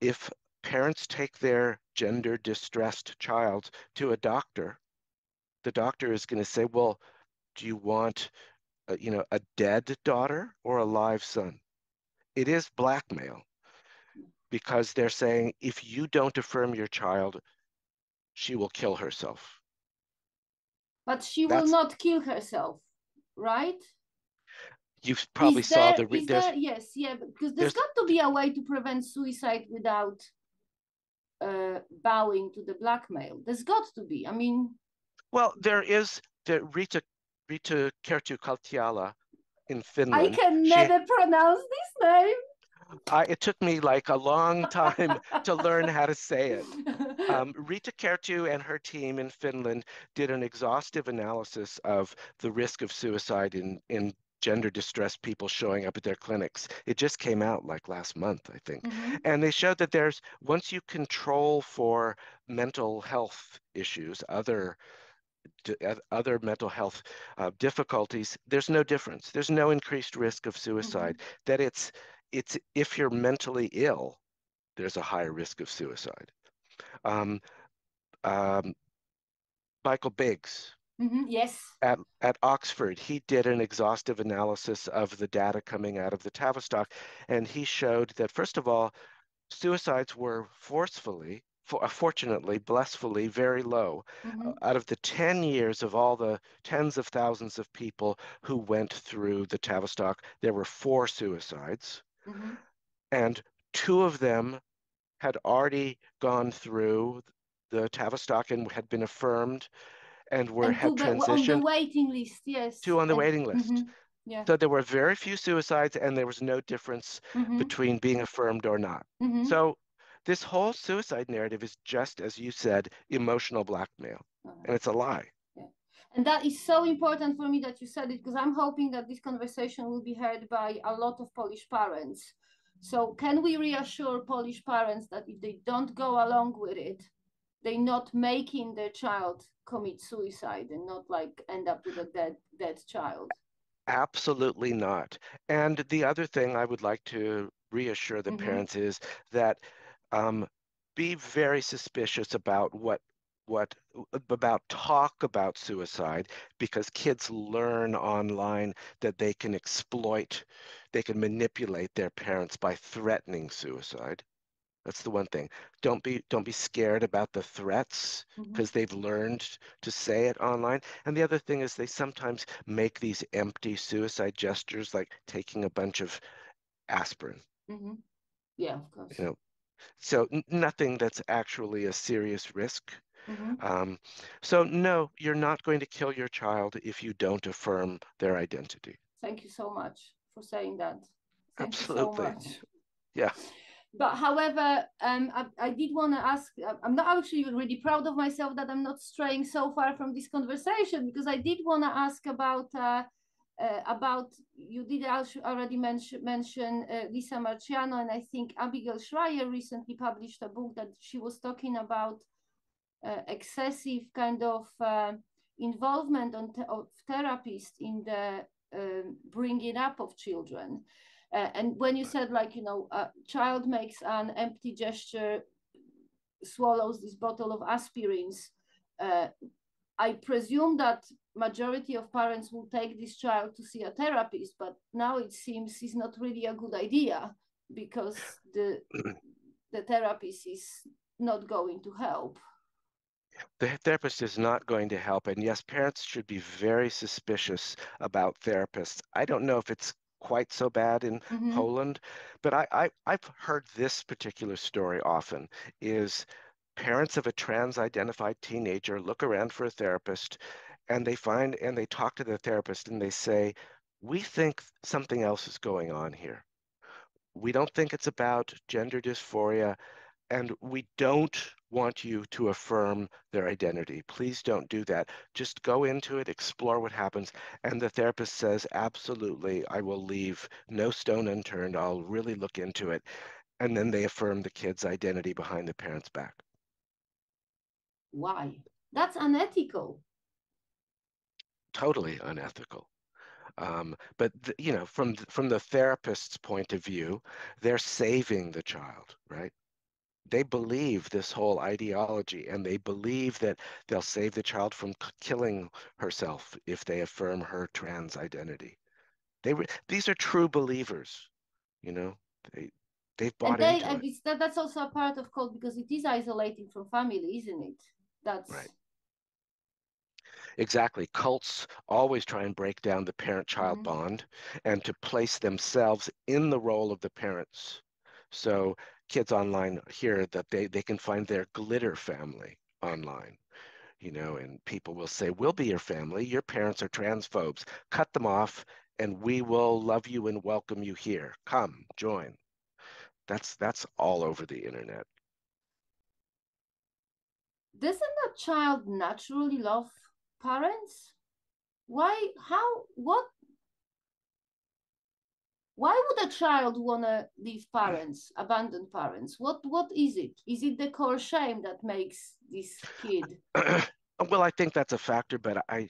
if parents take their gender distressed child to a doctor, the doctor is going to say, well, do you want a dead daughter or a live son? It is blackmail. because they're saying if you don't affirm your child, she will kill herself. But she will not kill herself, right? You probably saw the... Yes, yeah, because there's got to be a way to prevent suicide without bowing to the blackmail. There's got to be. I mean... Well, there is the Rita Kertu in Finland. I can never pronounce this name. It took me like a long time to learn how to say it. Rita Kertu and her team in Finland did an exhaustive analysis of the risk of suicide in gender distressed people showing up at their clinics. It just came out like last month, I think. Mm-hmm. And they showed that once you control for mental health issues, other mental health difficulties, there's no difference. There's no increased risk of suicide. Mm-hmm. That it's if you're mentally ill, there's a higher risk of suicide. Michael Biggs, mm-hmm. Yes, at Oxford, he did an exhaustive analysis of the data coming out of the Tavistock, and he showed that, first of all, suicides were fortunately, blissfully, very low. Mm-hmm. Out of the 10 years of all the tens of thousands of people who went through the Tavistock, there were 4 suicides. Mm-hmm. And 2 of them had already gone through the Tavistock and had been affirmed and had transitioned on the waiting list. Yes, 2 on the waiting list. Mm-hmm. Yeah. So there were very few suicides, and there was no difference mm-hmm. between being affirmed or not. Mm-hmm. So this whole suicide narrative is just, as you said, emotional blackmail, and it's a lie. Yeah. And that is so important for me that you said it, because I'm hoping that this conversation will be heard by a lot of Polish parents. So can we reassure Polish parents that if they don't go along with it, they're not making their child commit suicide and not like end up with a dead child? Absolutely not. And the other thing I would like to reassure the parents is that be very suspicious about about talk about suicide, because kids learn online that they can manipulate their parents by threatening suicide. That's the one thing. Don't be scared about the threats, because they've learned to say it online. And the other thing is they sometimes make these empty suicide gestures, like taking a bunch of aspirin. Mm-hmm. Yeah, of course. So nothing that's actually a serious risk. So no, you're not going to kill your child if you don't affirm their identity. Thank you so much for saying that. Thank Absolutely. you so much. Yeah. But however, I did want to ask, I'm not actually really proud of myself that I'm not straying so far from this conversation, because I did want to ask about, you did already mention Lisa Marciano, and I think Abigail Schreier recently published a book that she was talking about excessive kind of involvement of therapists in the bringing up of children. And when you said, like, a child makes an empty gesture, swallows this bottle of aspirins, I presume that majority of parents will take this child to see a therapist, but now it seems it's not really a good idea, because the therapist is not going to help. The therapist is not going to help. And yes, parents should be very suspicious about therapists. I don't know if it's quite so bad in Poland, but I've heard this particular story often, is parents of a trans-identified teenager look around for a therapist, and they talk to the therapist and they say, we think something else is going on here. We don't think it's about gender dysphoria, and we don't want you to affirm their identity. Please don't do that. Just go into it, explore what happens. And the therapist says, absolutely, I will leave no stone unturned. I'll really look into it. And then they affirm the kid's identity behind the parent's back. Why? That's unethical. Totally unethical. But from the therapist's point of view, they're saving the child, right? They believe this whole ideology, and they believe that they'll save the child from killing herself if they affirm her trans identity. These are true believers, They've bought And into it. that's also a part of cult, because it is isolating from family, isn't it? That's right. Exactly. Cults always try and break down the parent-child bond and to place themselves in the role of the parents. So kids online hear that they can find their glitter family online, you know, and people will say, we'll be your family. Your parents are transphobes. Cut them off and we will love you and welcome you here. Come, join. That's all over the internet. Doesn't a child naturally love parents? Why would a child want to leave parents, abandon parents? What is it? Is it the core shame that makes this kid? Well, I think that's a factor, but I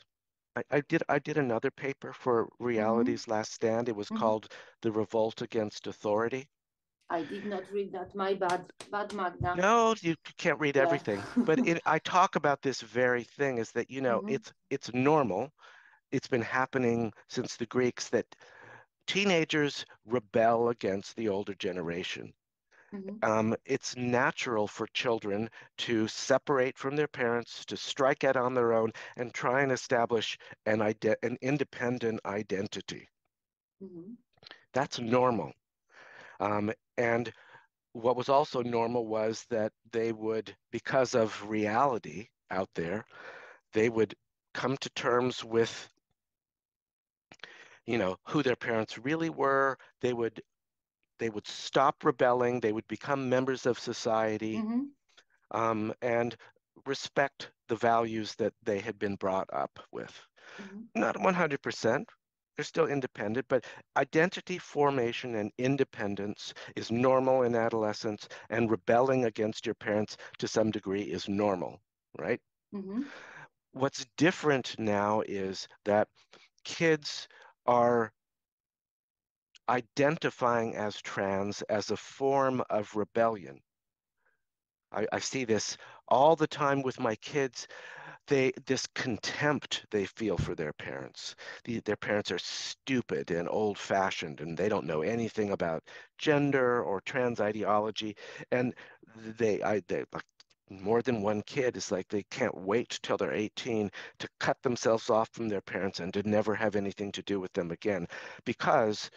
did another paper for Reality's Last Stand. It was called The Revolt Against Authority. I did not read that. My bad, Magda. No, you can't read everything. But I talk about this very thing is that, you know, it's normal. It's been happening since the Greeks that teenagers rebel against the older generation. It's natural for children to separate from their parents, to strike out on their own, and try and establish an independent identity. That's normal. And what was also normal was that they would, because of reality out there, they would come to terms with, you know, who their parents really were. They would stop rebelling. They would become members of society, and respect the values that they had been brought up with. Not 100%. They're still independent, but identity formation and independence is normal in adolescence, and rebelling against your parents to some degree is normal, right? What's different now is that kids are identifying as trans as a form of rebellion. I see this all the time with my kids. This contempt they feel for their parents. Their parents are stupid and old-fashioned, and they don't know anything about gender or trans ideology. And they like more than one kid is like they can't wait till they're 18 to cut themselves off from their parents and to never have anything to do with them again, because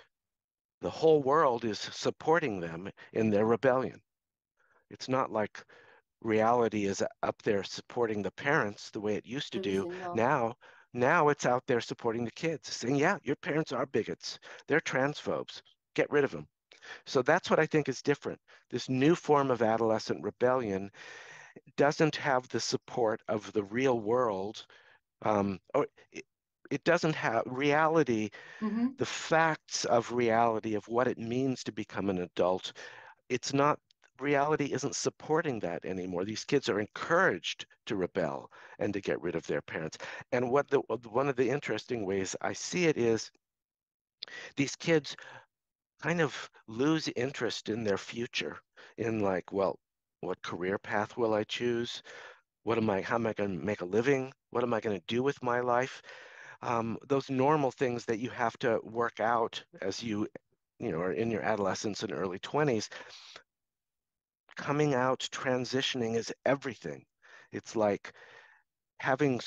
the whole world is supporting them in their rebellion. It's not like reality is up there supporting the parents the way it used to do. Now it's out there supporting the kids, saying, yeah, your parents are bigots. They're transphobes. Get rid of them. So that's what I think is different. This new form of adolescent rebellion doesn't have the support of the real world, or it doesn't have reality, the facts of reality of what it means to become an adult. It's not, reality isn't supporting that anymore. These kids are encouraged to rebel and to get rid of their parents. And one of the interesting ways I see it is these kids kind of lose interest in their future, in like, well, what career path will I choose? How am I going to make a living? What am I going to do with my life? Those normal things that you have to work out as you know, are in your adolescence and early 20s. Coming out, transitioning is everything. It's like having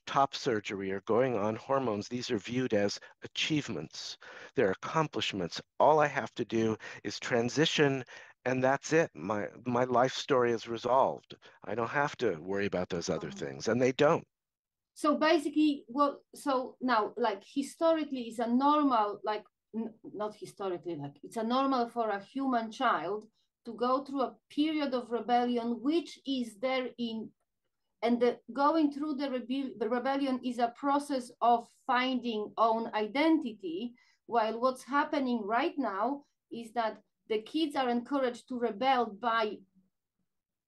top surgery or going on hormones. These are viewed as achievements. They're accomplishments. All I have to do is transition, and that's it. My life story is resolved. I don't have to worry about those other things, and they don't. So basically, so now, like, historically, it's a normal, like, not historically, like, it's a normal for a human child to go through a period of rebellion, which is there and going through the rebellion is a process of finding own identity, while what's happening right now is that the kids are encouraged to rebel by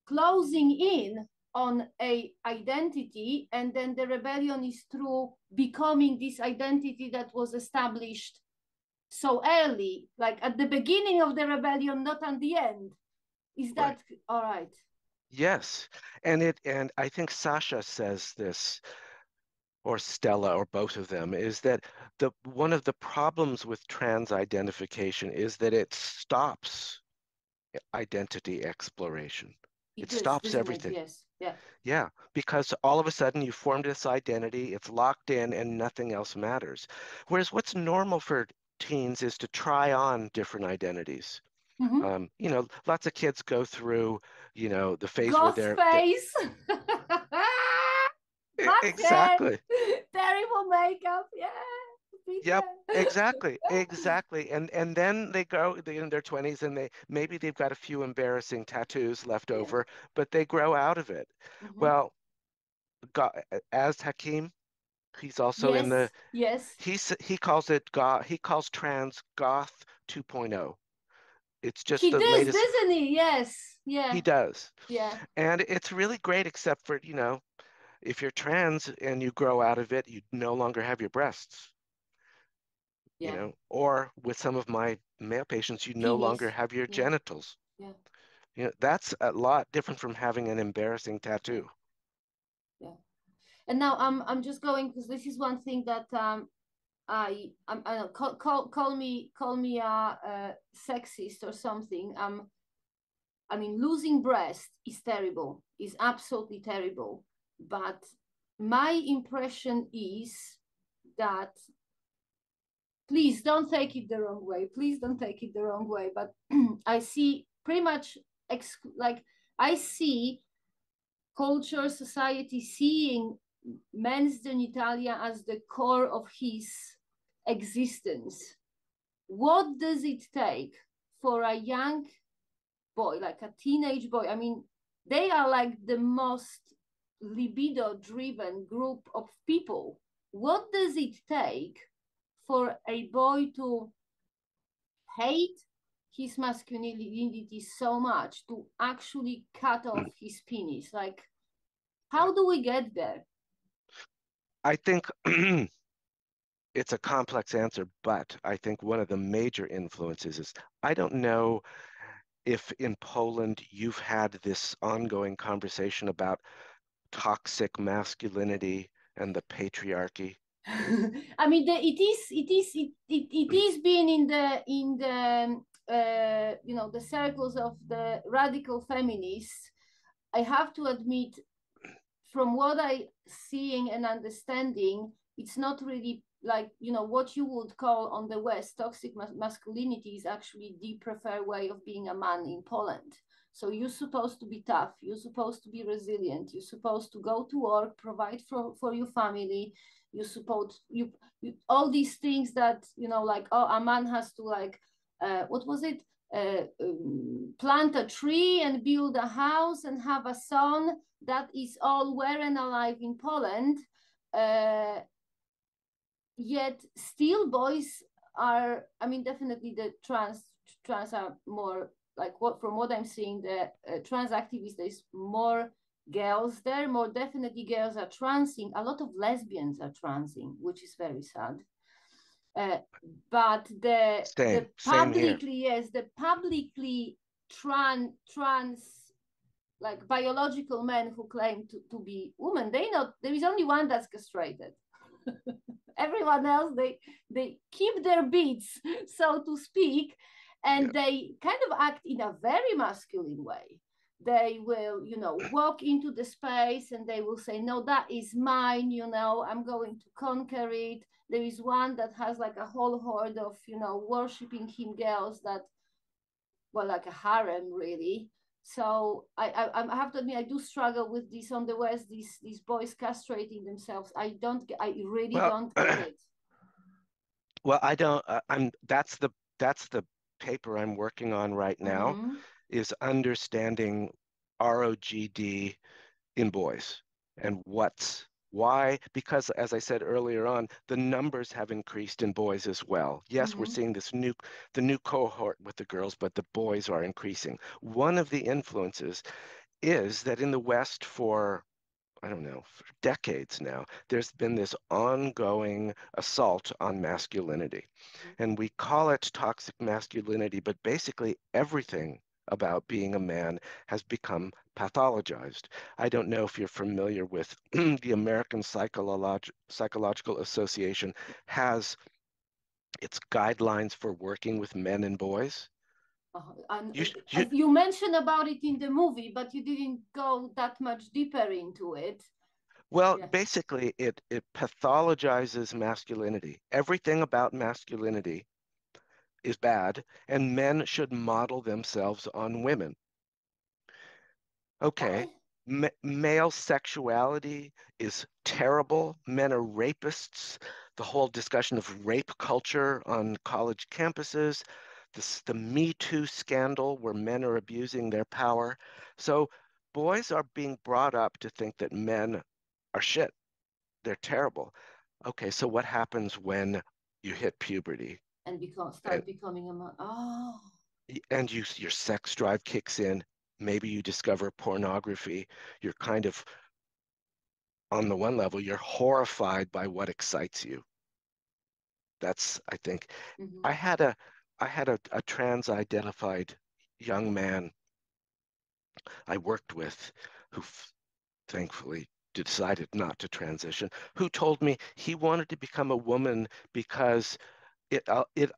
closing in on a identity, and then the rebellion is through becoming this identity that was established so early, like at the beginning of the rebellion, not at the end. Is that right? All right? Yes, and I think Sasha says this, or Stella, or both of them, is that one of the problems with trans identification is that it stops identity exploration. It does, stops doesn't everything. It? Yes. Yeah. Yeah, because all of a sudden you formed this identity, it's locked in, and nothing else matters. Whereas what's normal for teens is to try on different identities. Mm-hmm. You know, lots of kids go through, you know, the phase where Ghost face. Black hair, exactly. terrible makeup. Yeah. Yep, Peter. exactly. And then they go in their 20s and maybe they've got a few embarrassing tattoos left Yeah. over, but they grow out of it. Mm-hmm. Well, as Hakim, he's also in the Yes. he calls it he calls trans goth 2.0. It's just He the does, latest. doesn't he? Yes. He Yeah. does. Yeah. And it's really great, except for, you know, if you're trans and you grow out of it, you no longer have your breasts, you Yeah. know, or with some of my male patients, you no longer Penis. have your Yeah. genitals. Yeah. You know, that's a lot different from having an embarrassing Yeah. tattoo. Yeah. And now I'm just going because this is one thing that I don't call me sexist or something. I mean, losing breast is terrible, is absolutely terrible. But my impression is that, please don't take it the wrong way. Please don't take it the wrong way. But I see pretty much like I see culture, society seeing men's genitalia as the core of his existence. What does it take for a young boy, like a teenage boy? I mean, they are like the most libido driven group of people. What does it take for a boy to hate his masculinity so much to actually cut off his penis? Like, how do we get there? I think it's a complex answer, but I think one of the major influences is I don't know if in Poland you've had this ongoing conversation about toxic masculinity and the patriarchy. I mean, it is being in the you know, the circles of the radical feminists. I have to admit, from what I seeing and understanding, it's not really like, you know, what you would call on the West toxic masculinity is actually the preferred way of being a man in Poland. So you're supposed to be tough, you're supposed to be resilient, you're supposed to go to work, provide for your family, you suppose you all these things that, you know, like, oh, a man has to, like, what was it, plant a tree and build a house and have a son. That is all well and alive in Poland. Yet still boys are, I mean, definitely the trans are more like, what from what I'm seeing, the trans activists, there's more girls there, more definitely girls are transing. A lot of lesbians are transing, which is very sad. But the Same here. publicly, yes, the publicly trans like biological men who claim to be women, there is only one that's castrated. Everyone else, they keep their beats, so to speak, and they kind of act in a very masculine way. They will, you know, walk into the space and they will say, no, that is mine, you know, I'm going to conquer it. There is one that has like a whole horde of, you know, worshiping him girls that, well, like a harem, really. So I have to admit, I do struggle with this on the West, these boys castrating themselves. I really don't get it. Well, I don't. That's the paper I'm working on right now, is understanding ROGD in boys and why, because as I said earlier on, the numbers have increased in boys as well. Yes, we're seeing the new cohort with the girls, but the boys are increasing. One of the influences is that in the West for, I don't know, for decades now, there's been this ongoing assault on masculinity. And we call it toxic masculinity, but basically everything about being a man has become pathologized. I don't know if you're familiar with the American Psychological Association has its guidelines for working with men and boys. And you you mentioned about it in the movie, but you didn't go that much deeper into it. Well, basically, it pathologizes masculinity. Everything about masculinity is bad, and men should model themselves on women. Okay, male sexuality is terrible. Men are rapists. The whole discussion of rape culture on college campuses, the Me Too scandal where men are abusing their power. So boys are being brought up to think that men are shit. They're terrible. Okay, so what happens when you hit puberty? And start becoming a man. Oh. And your sex drive kicks in. Maybe you discover pornography. You're kind of, on the one level, you're horrified by what excites you. That's, I think, I had a trans-identified young man I worked with who thankfully decided not to transition, who told me he wanted to become a woman because it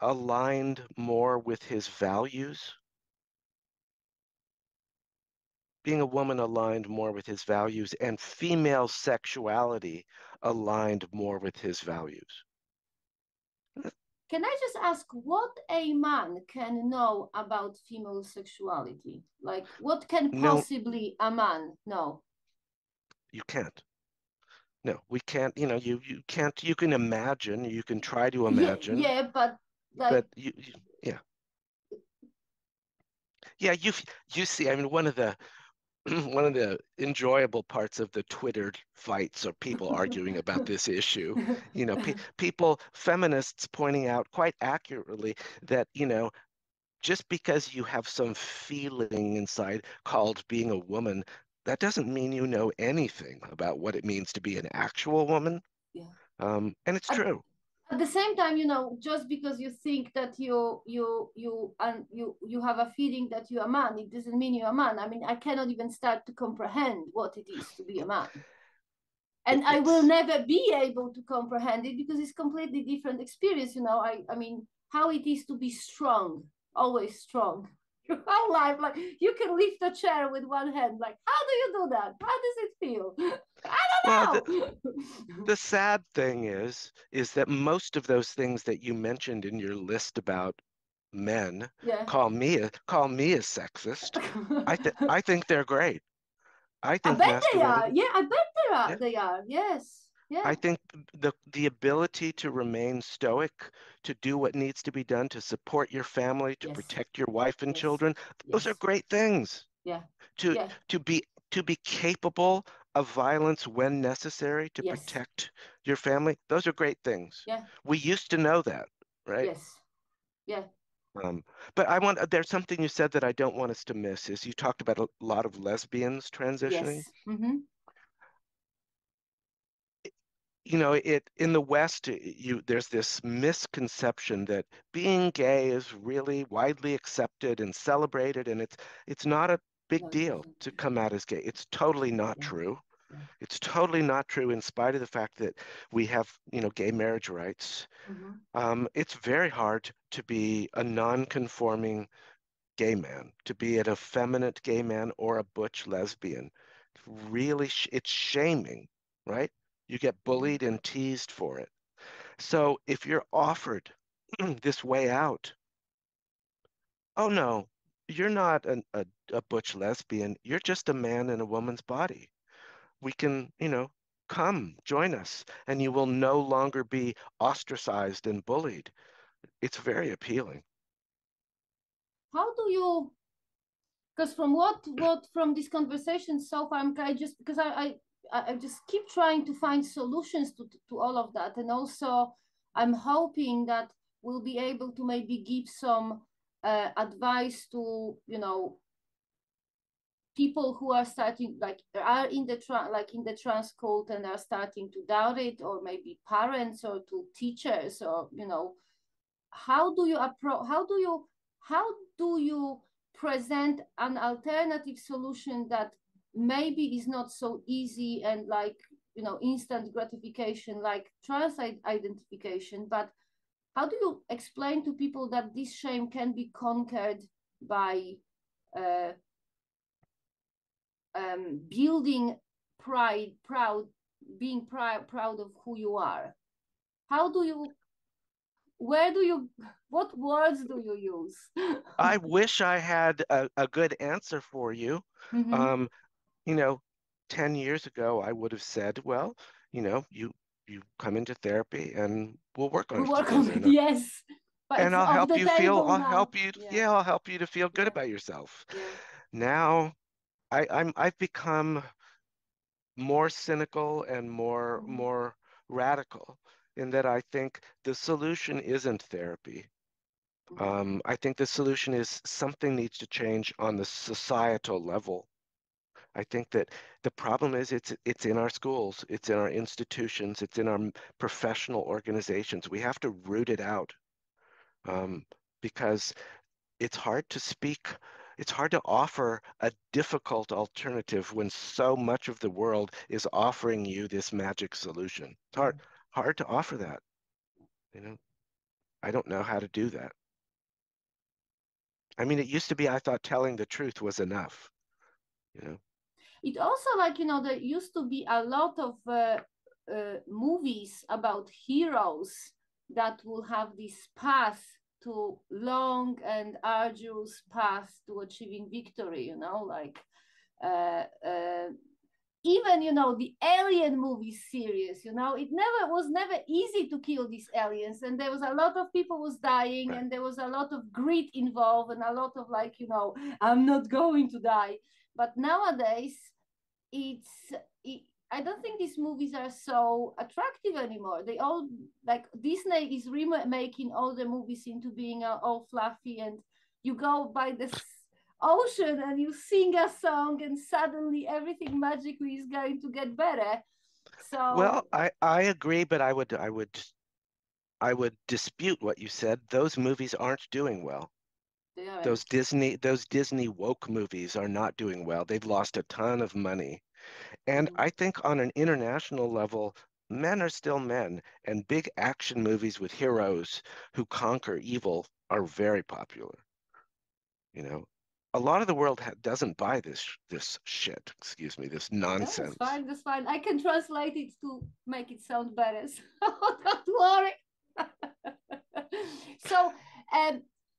aligned more with his values. Being a woman aligned more with his values, and female sexuality aligned more with his values. Can I just ask what a man can know about female sexuality? Like, what can possibly a man know? You can't. No, we can't. You can't. You can imagine. You can try to imagine. Yeah, but like, but yeah. You see. I mean, one of the enjoyable parts of the Twitter fights are people arguing about this issue. People, feminists pointing out quite accurately that, just because you have some feeling inside called being a woman, that doesn't mean you know anything about what it means to be an actual woman. Yeah. And it's true. At the same time, just because you think that you have a feeling that you're a man, it doesn't mean you're a man. I mean, I cannot even start to comprehend what it is to be a man. And I will never be able to comprehend it because it's completely different experience. I mean, how it is to be strong, always strong. Your whole life, like you can lift a chair with one hand. Like, how do you do that? How does it feel? I don't know. The sad thing is that most of those things that you mentioned in your list about men call me a sexist. I think they're great. I bet they are. Yeah, I bet they are. Yeah. They are. Yes. Yeah. I think the ability to remain stoic, to do what needs to be done to support your family, to protect your wife and children, those are great things. Yeah. To be capable of violence when necessary to protect your family, those are great things. Yeah. We used to know that, right? Yes. Yeah. But there's something you said that I don't want us to miss, is you talked about a lot of lesbians transitioning. Yes. Mm-hmm. In the West, there's this misconception that being gay is really widely accepted and celebrated, and it's not a big deal to come out as gay. It's totally not true. Yeah. It's totally not true, in spite of the fact that we have, gay marriage rights. Mm-hmm. It's very hard to be a non-conforming gay man, to be an effeminate gay man or a butch lesbian. Really, it's shaming, right? You get bullied and teased for it. So if you're offered this way out, oh no, you're not a butch lesbian. You're just a man in a woman's body. We can, come join us, and you will no longer be ostracized and bullied. It's very appealing. How do you? Because from this conversation so far, I just keep trying to find solutions to all of that, and also I'm hoping that we'll be able to maybe give some advice to people who are starting, like are in the trans cult and are starting to doubt it, or maybe parents or to teachers, or how do you present an alternative solution that maybe is not so easy and instant gratification like trans identification, but how do you explain to people that this shame can be conquered by building being proud of who you are. How do you, what words do you use? I wish I had a good answer for you. Mm-hmm. You know, 10 years ago, I would have said, well, you come into therapy and we'll work on We it work on together. it, yes. But And it's off the table I'll now. help you, Yeah. I'll help you to feel good Yeah. about yourself. Yeah. Now I've become more cynical and more radical in that I think the solution isn't therapy. I think the solution is something needs to change on the societal level. I think that the problem is it's in our schools, it's in our institutions, it's in our professional organizations. We have to root it out because it's hard to speak. It's hard to offer a difficult alternative when so much of the world is offering you this magic solution. It's hard to offer that. I don't know how to do that. I mean, it used to be I thought telling the truth was enough. It also, there used to be a lot of movies about heroes that will have this path to long and arduous path to achieving victory, even the Alien movie series, it was never easy to kill these aliens, and there was a lot of people was dying, Right. and there was a lot of greed involved, and a lot of I'm not going to die. But nowadays I don't think these movies are so attractive anymore. They all, Disney is remaking all the movies into being all fluffy, and you go by this ocean and you sing a song and suddenly everything magically is going to get better. So Well, I agree, but I would dispute what you said. Those movies aren't doing well. Those Disney woke movies are not doing well. They've lost a ton of money. And I think on an international level, men are still men, and big action movies with heroes who conquer evil are very popular. A lot of the world doesn't buy this shit, excuse me, this nonsense. That's fine. That's fine. I can translate it to make it sound better. So don't worry. So,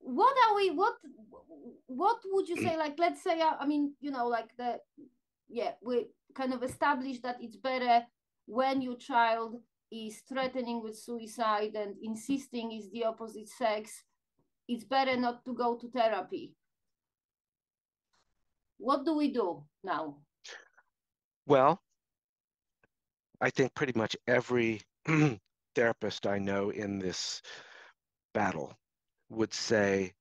what are we? What would you say? Let's say, we kind of established that it's better when your child is threatening with suicide and insisting is the opposite sex. It's better not to go to therapy. What do we do now? Well, I think pretty much every therapist I know in this battle would say,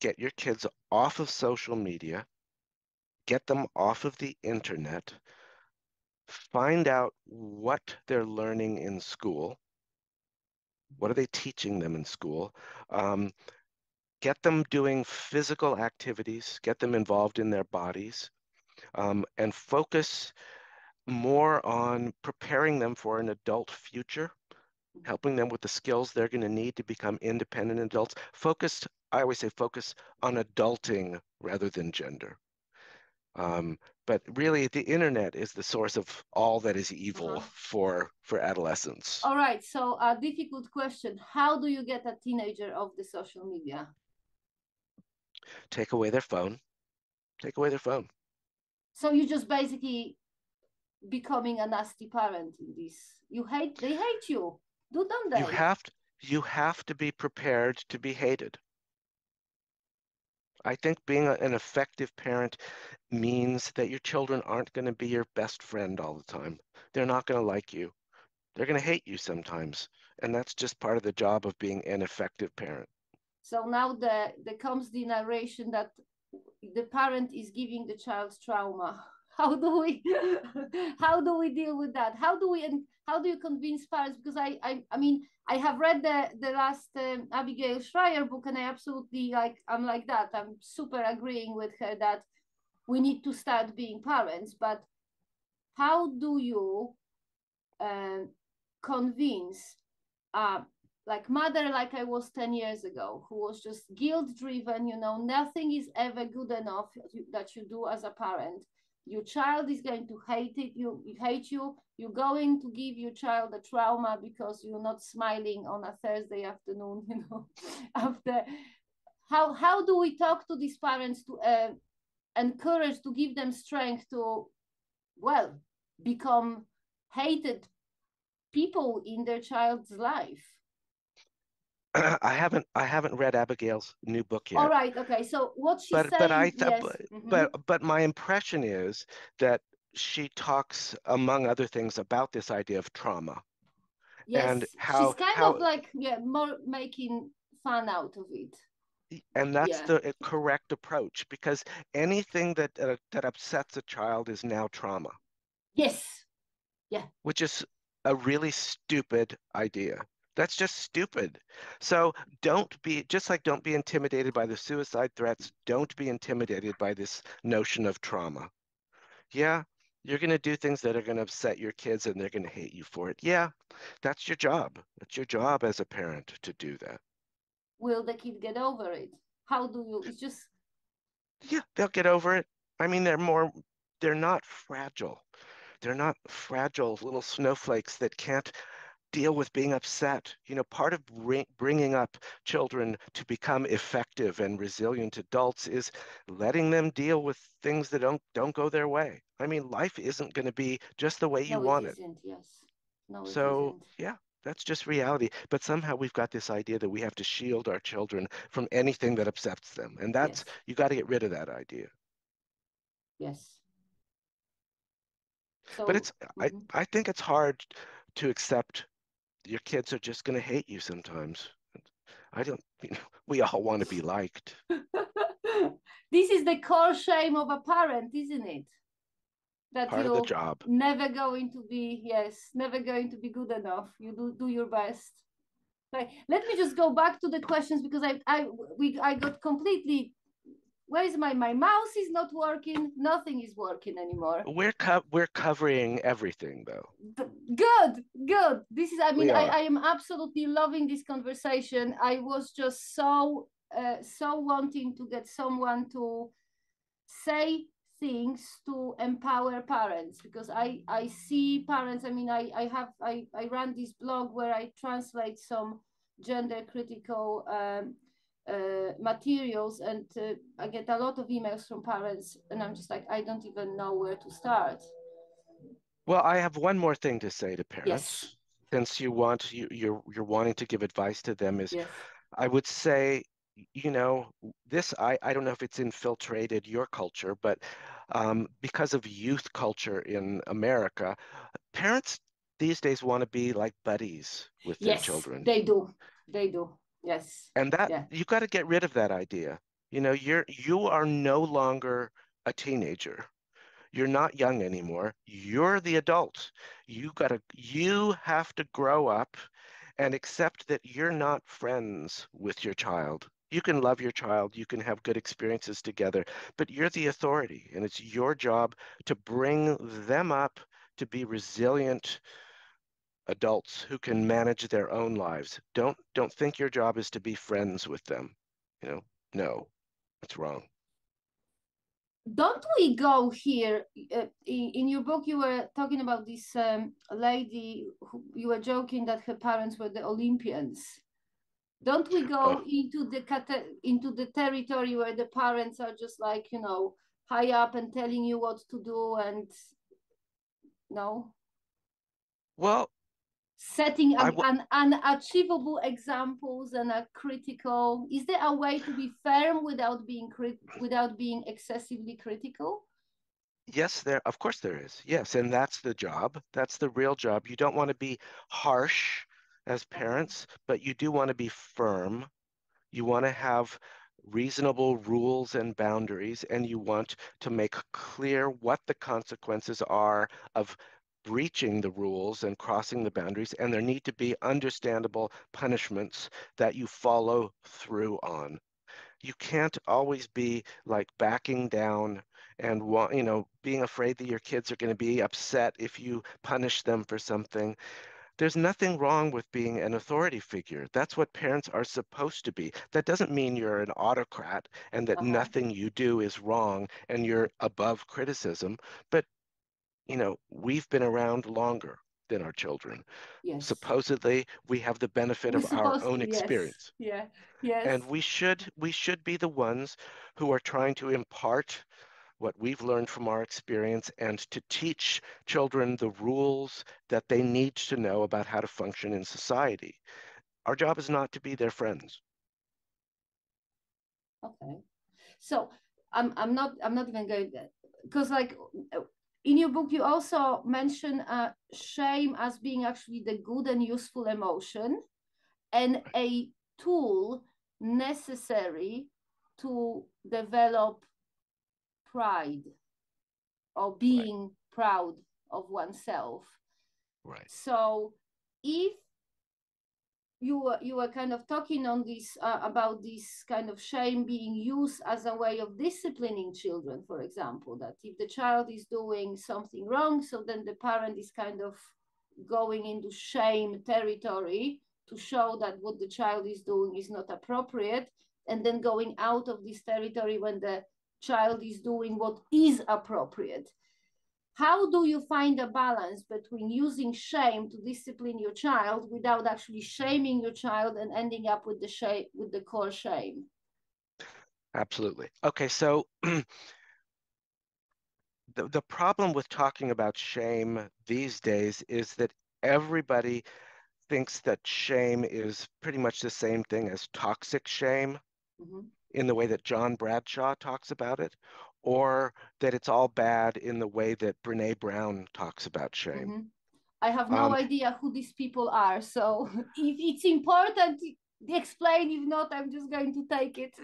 get your kids off of social media, get them off of the internet, find out what they're learning in school. What are they teaching them in school? Get them doing physical activities, get them involved in their bodies, and focus more on preparing them for an adult future, helping them with the skills they're going to need to become independent adults. I always say focus on adulting rather than gender. But really, the internet is the source of all that is evil for adolescents. All right, so a difficult question. How do you get a teenager off the social media? Take away their phone. Take away their phone. So you just basically becoming a nasty parent in this. They hate you, don't they? You have to be prepared to be hated. I think being an effective parent means that your children aren't going to be your best friend all the time. They're not going to like you. They're going to hate you sometimes. And that's just part of the job of being an effective parent. So now there comes the narration that the parent is giving the child's trauma. How do we deal with that? How do you convince parents? Because I have read the last Abigail Schreier book, and I absolutely I'm like that. I'm super agreeing with her that we need to start being parents. But how do you convince a like mother, like I was 10 years ago, who was just guilt-driven, you know, nothing is ever good enough that you do as a parent. Your child is going to hate it, you hate you, you're going to give your child a trauma because you're not smiling on a Thursday afternoon, you know, after. How do we talk to these parents to encourage, to give them strength to, well, become hated people in their child's life? I haven't read Abigail's new book yet. All right, okay. So what she's saying, but I yes. but my impression is that she talks, among other things, about this idea of trauma. Yes, and how she's kind of like, yeah, more making fun out of it. And that's the correct approach, because anything that that upsets a child is now trauma. Yes. Yeah. Which is a really stupid idea. That's just stupid. So don't be intimidated by the suicide threats. Don't be intimidated by this notion of trauma. Yeah, you're going to do things that are going to upset your kids and they're going to hate you for it. Yeah, that's your job. That's your job as a parent to do that. Will the kid get over it? How do you, it's just. Yeah, they'll get over it. I mean, they're not fragile. They're not fragile little snowflakes that can't deal with being upset. You know, part of bringing up children to become effective and resilient adults is letting them deal with things that don't go their way. I mean, life isn't going to be just the way you want it. Yes. No, it So, isn't. yeah, that's just reality. But somehow we've got this idea that we have to shield our children from anything that upsets them. And that's, you got to get rid of that idea. Yes. So, but it's, I think it's hard to accept your kids are just going to hate you sometimes. I don't, we all want to be liked. This is the core shame of a parent, isn't it? That part of the job. Never going to be, never going to be good enough. You do your best. Right. Let me just go back to the questions, because I got completely. Where is my mouse is not working? Nothing is working anymore. We're covering everything though. Good. This is, I mean, I am absolutely loving this conversation. I was just so wanting to get someone to say things to empower parents, because I see parents. I mean, I run this blog where I translate some gender critical materials, and I get a lot of emails from parents, and I'm just like, I don't even know where to start. Well, I have one more thing to say to parents. Since you're wanting to give advice to them, is I would say, you know, this, I don't know if it's infiltrated your culture, but because of youth culture in America, parents these days want to be like buddies with their children. They do. Yes. And that you got to get rid of that idea. You know, you are no longer a teenager. You're not young anymore. You're the adult. You have to grow up and accept that you're not friends with your child. You can love your child, you can have good experiences together, but you're the authority, and it's your job to bring them up to be resilient adults who can manage their own lives. Don't think your job is to be friends with them. You know, no, that's wrong. Don't we go here, in your book you were talking about this lady who you were joking that her parents were the Olympians. Don't we go into the territory where the parents are just like, you know, high up and telling you what to do, and no? Well, setting unachievable examples and a critical. Is there a way to be firm without being excessively critical? Yes, of course there is. Yes, and that's the job. That's the real job. You don't want to be harsh as parents, but you do want to be firm. You want to have reasonable rules and boundaries, and you want to make clear what the consequences are of breaching the rules and crossing the boundaries, and there need to be understandable punishments that you follow through on. You can't always be like backing down and being afraid that your kids are going to be upset if you punish them for something. there's nothing wrong with being an authority figure. That's what parents are supposed to be. That doesn't mean you're an autocrat and that nothing you do is wrong and you're above criticism. But, you know, we've been around longer than our children. Yes. Supposedly, we have the benefit of our own experience. Yes. Yeah. Yes. And we should be the ones who are trying to impart what we've learned from our experience and to teach children the rules that they need to know about how to function in society. Our job is not to be their friends. Okay. So I'm not even going there, because like in your book you also mention shame as being actually the good and useful emotion and a tool necessary to develop pride or being proud of oneself. Right. So if you were kind of talking on this about this kind of shame being used as a way of disciplining children, for example, that if the child is doing something wrong, so then the parent is kind of going into shame territory to show that what the child is doing is not appropriate, and then going out of this territory when the child is doing what is appropriate. How do you find a balance between using shame to discipline your child without actually shaming your child and ending up with the core shame? Absolutely. Okay, so the problem with talking about shame these days is that everybody thinks that shame is pretty much the same thing as toxic shame in the way that John Bradshaw talks about it, or that it's all bad in the way that Brene Brown talks about shame. I have no idea who these people are, so if it's important, explain. If not, I'm just going to take it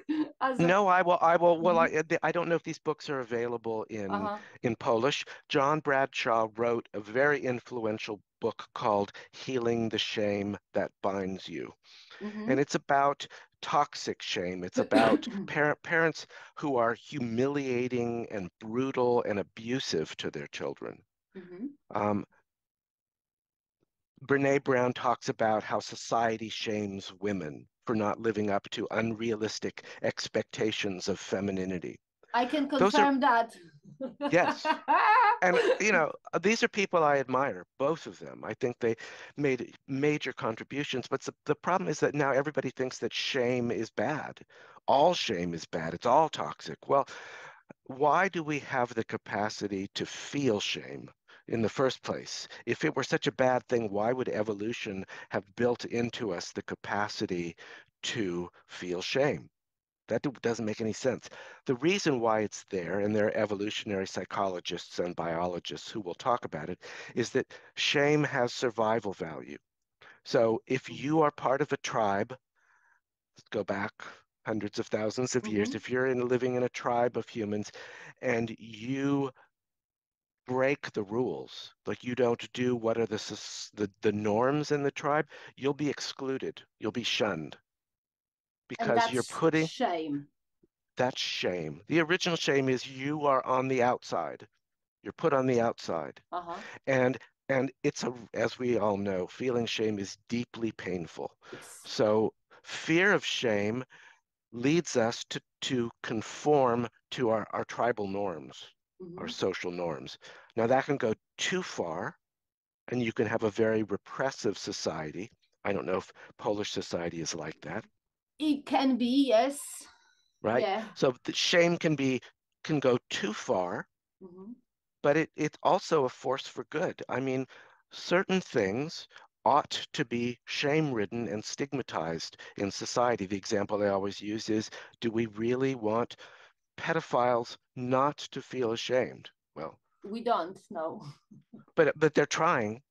as No, I will. Well, I don't know if these books are available in Polish. John Bradshaw wrote a very influential book called Healing the Shame That Binds You. And it's about toxic shame. It's about parents who are humiliating and brutal and abusive to their children. Brene Brown talks about how society shames women for not living up to unrealistic expectations of femininity. I can confirm that. Yes. And, you know, these are people I admire, both of them. I think they made major contributions. But the problem is that now everybody thinks that shame is bad. All shame is bad. It's all toxic. Well, why do we have the capacity to feel shame in the first place? If it were such a bad thing, why would evolution have built into us the capacity to feel shame? That doesn't make any sense. The reason why it's there, and there are evolutionary psychologists and biologists who will talk about it, is that shame has survival value. So if you are part of a tribe, let's go back hundreds of thousands of years, if you're living in a tribe of humans and you break the rules, like you don't do what are the norms in the tribe, you'll be excluded, you'll be shunned. Because you're putting shame. That's shame. The original shame is you are on the outside. You're put on the outside. And it's as we all know, feeling shame is deeply painful. Yes. So fear of shame leads us to conform to our tribal norms, our social norms. Now that can go too far, and you can have a very repressive society. I don't know if Polish society is like that. It can be, yes. Right? Yeah. So the shame can go too far, but it's also a force for good. I mean, certain things ought to be shame-ridden and stigmatized in society. The example I always use is, do we really want pedophiles not to feel ashamed? Well, we don't know. But they're trying.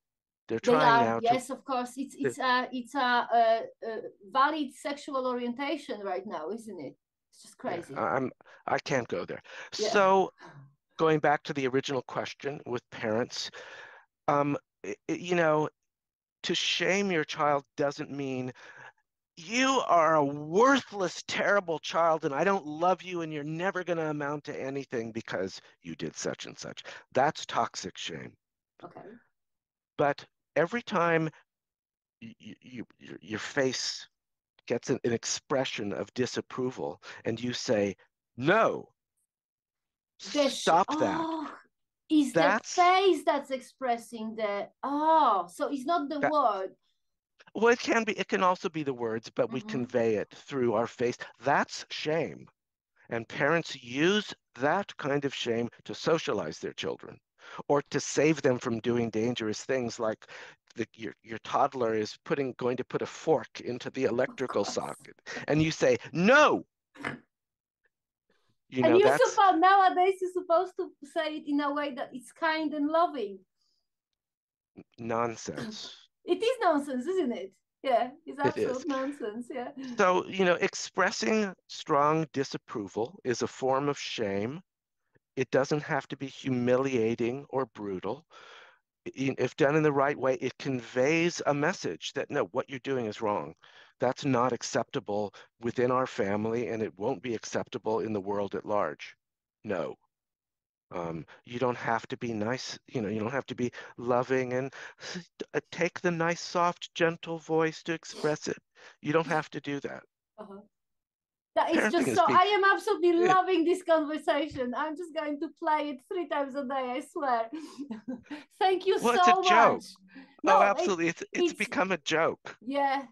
They're They trying are, now. yes, of course. It's a valid sexual orientation right now, isn't it? It's just crazy. Yeah, I can't go there. Yeah. So going back to the original question with parents, you know, to shame your child doesn't mean you are a worthless, terrible child and I don't love you and you're never going to amount to anything because you did such and such. That's toxic shame. Okay. But every time your face gets an expression of disapproval, and you say, "No, stop that." It's That's the face that's expressing so it's not the word. Well, it can also be the words, but we convey it through our face. That's shame. And parents use that kind of shame to socialize their children or to save them from doing dangerous things like your toddler is going to put a fork into the electrical socket. And you say, "No." And nowadays you're supposed to say it in a way that it's kind and loving. Nonsense. It is nonsense, isn't it? Yeah, it's absolute nonsense. Yeah. So, expressing strong disapproval is a form of shame. It doesn't have to be humiliating or brutal. If done in the right way, it conveys a message that, no, what you're doing is wrong. That's not acceptable within our family, and it won't be acceptable in the world at large. No. You don't have to be nice, you don't have to be loving and take the nice, soft, gentle voice to express it. You don't have to do that. That is just so, I am absolutely loving this conversation. I'm just going to play it 3 times a day, I swear. Thank you so it's a joke. much. No, absolutely. It's become a joke. Yeah,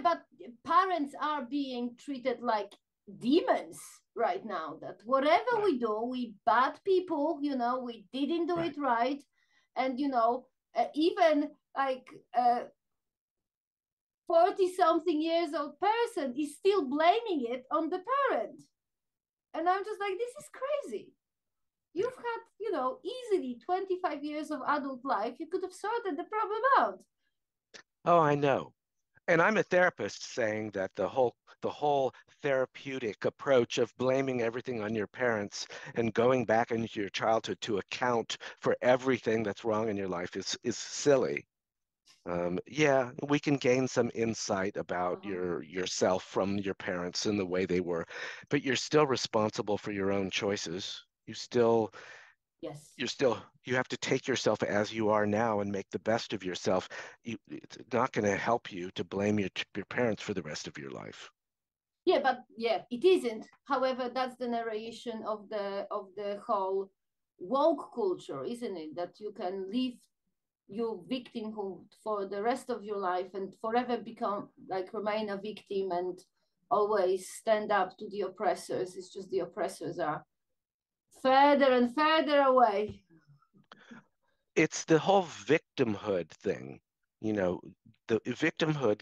but parents are being treated like demons right now, that whatever we do, we bad people, we didn't do it right. And, even like 40-something years old person is still blaming it on the parent. And I'm just like, this is crazy. You've had, easily 25 years of adult life. You could have sorted the problem out. Oh, I know. And I'm a therapist saying that the whole therapeutic approach of blaming everything on your parents and going back into your childhood to account for everything that's wrong in your life is silly. Yeah, we can gain some insight about yourself from your parents and the way they were, but you're still responsible for your own choices. You have to take yourself as you are now and make the best of yourself. It's not going to help you to blame your parents for the rest of your life. Yeah, but it isn't. However, that's the narration of the whole woke culture, isn't it? That you can live your victimhood for the rest of your life and forever remain a victim and always stand up to the oppressors. It's just the oppressors are further and further away. It's the whole victimhood thing. The victimhood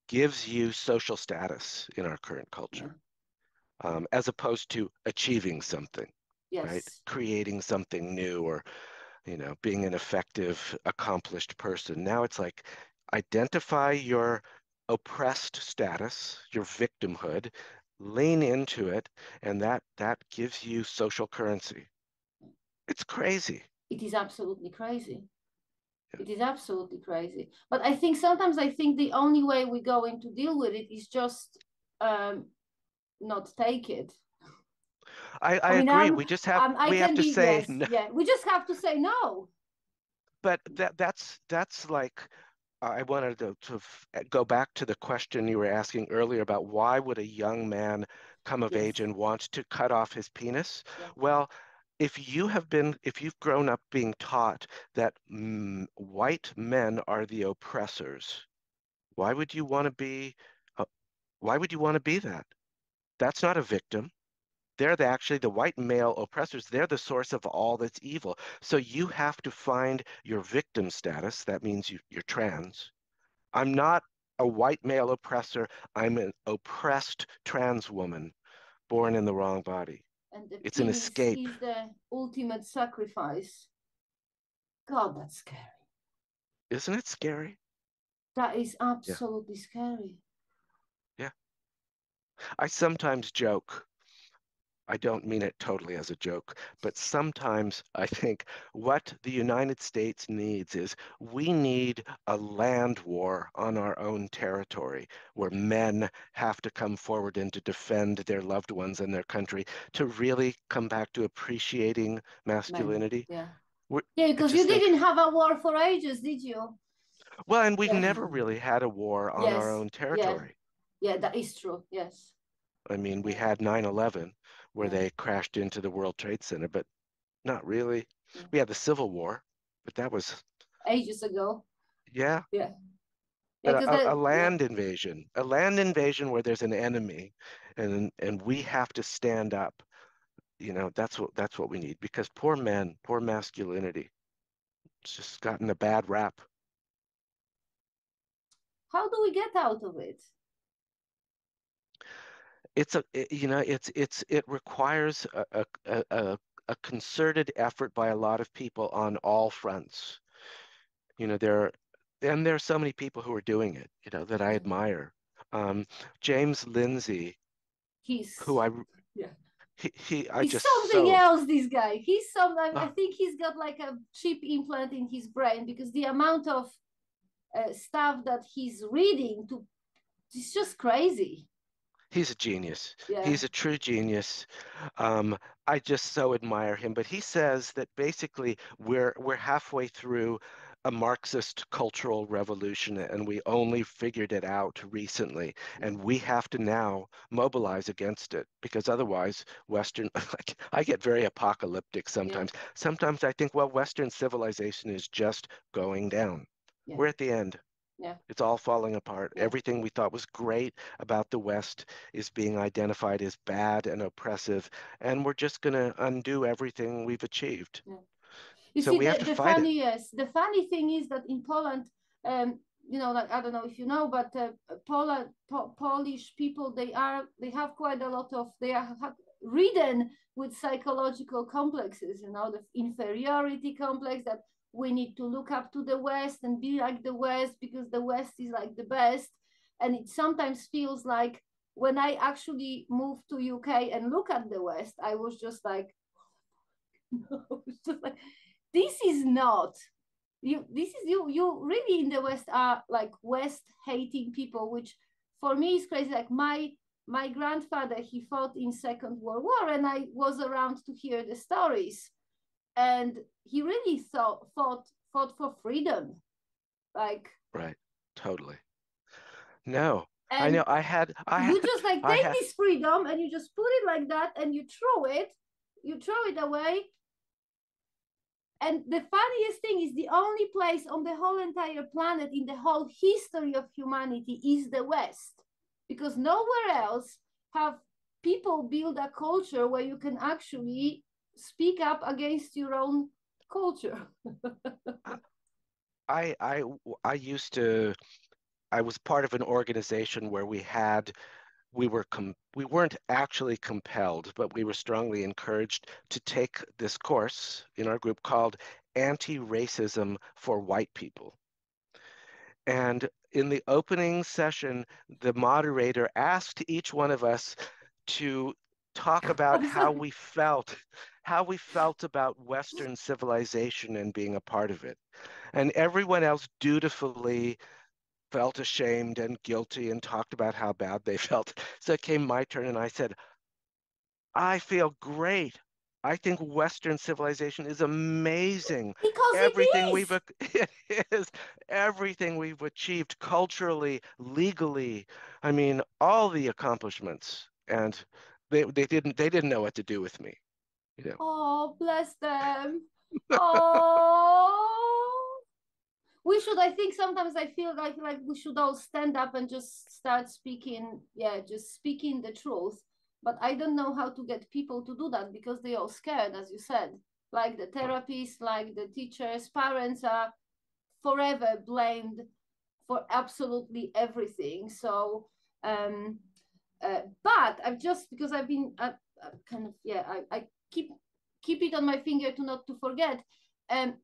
gives you social status in our current culture, as opposed to achieving something, right? Creating something new or being an effective, accomplished person. Now it's like, identify your oppressed status, your victimhood, lean into it, and that gives you social currency. It's crazy. It is absolutely crazy. It is absolutely crazy. But I think sometimes the only way we're going to deal with it is just not take it. I agree. We just have to say no. Yeah, we just have to say no. But that's like, I wanted to go back to the question you were asking earlier about why would a young man come of age and want to cut off his penis? Well, if you've grown up being taught that white men are the oppressors, why would you want to be that? That's not a victim. They're actually the white male oppressors. They're the source of all that's evil. So you have to find your victim status. That means you're trans. I'm not a white male oppressor. I'm an oppressed trans woman born in the wrong body. And it's an escape. Is the ultimate sacrifice. God, that's scary. Isn't it scary? That is absolutely scary. Yeah. I sometimes joke. I don't mean it totally as a joke, but sometimes I think what the United States needs is we need a land war on our own territory where men have to come forward and to defend their loved ones and their country to really come back to appreciating masculinity. Because you didn't have a war for ages, did you? Well, and we've never really had a war on our Yes. own territory. Yeah, that is true. Yes. I mean, we had 9/11 where they crashed into the World Trade Center, but not really. We had the Civil War, but that was ages ago. yeah. Yeah. But a land invasion, where there's an enemy, and we have to stand up. You know, that's what we need, because poor men, poor masculinity, it's just gotten a bad rap. How do we get out of it? It requires a concerted effort by a lot of people on all fronts. You know, there's so many people who are doing it, you know, that I admire. James Lindsay, He's he's something else, this guy. He's something, I think he's got like a chip implant in his brain, because the amount of stuff that he's reading it's just crazy. He's a genius. Yeah. He's a true genius. I just so admire him. But he says that basically we're halfway through a Marxist cultural revolution, and we only figured it out recently. And we have to now mobilize against it, because otherwise Western, like, I get very apocalyptic sometimes. Yeah. Sometimes I think, well, Western civilization is just going down. Yeah. We're at the end. Yeah. It's all falling apart. Yeah. Everything we thought was great about the West is being identified as bad and oppressive, and we're just going to undo everything we've achieved. Yeah. You so see, we have to fight it. Yes, the funny thing is that in Poland, you know, like, I don't know if you know, but Polish people, they have quite a lot of, they are ridden with psychological complexes, you know, the inferiority complex, that we need to look up to the West and be like the West because the West is like the best. And it sometimes feels like when I actually moved to UK and look at the West, I was just like, no, it's just like, this is not, you really in the West are like West hating people, which for me is crazy. Like my grandfather, he fought in Second World War, and I was around to hear the stories. And he really fought for freedom, like, right, totally. No, I know. You just like take this freedom and you just put it like that, and you throw it away. And the funniest thing is, the only place on the whole entire planet in the whole history of humanity is the West, because nowhere else have people build a culture where you can actually speak up against your own culture. I was part of an organization where we weren't actually compelled, but we were strongly encouraged to take this course in our group called Anti-Racism for White People. And in the opening session, the moderator asked each one of us to talk about how we felt about Western civilization and being a part of it. And everyone else dutifully felt ashamed and guilty and talked about how bad they felt. So it came my turn, and I said, I feel great. I think Western civilization is amazing. Because it is everything we've achieved culturally, legally. I mean, all the accomplishments. And they didn't know what to do with me. You know. Oh, bless them. Oh. We should, I think sometimes I feel like we should all stand up and just start speaking, just speaking the truth. But I don't know how to get people to do that, because they're all scared, as you said. Like the therapists, like the teachers, parents are forever blamed for absolutely everything. So, but I've just, because I've been kind of, I keep it on my finger to forget.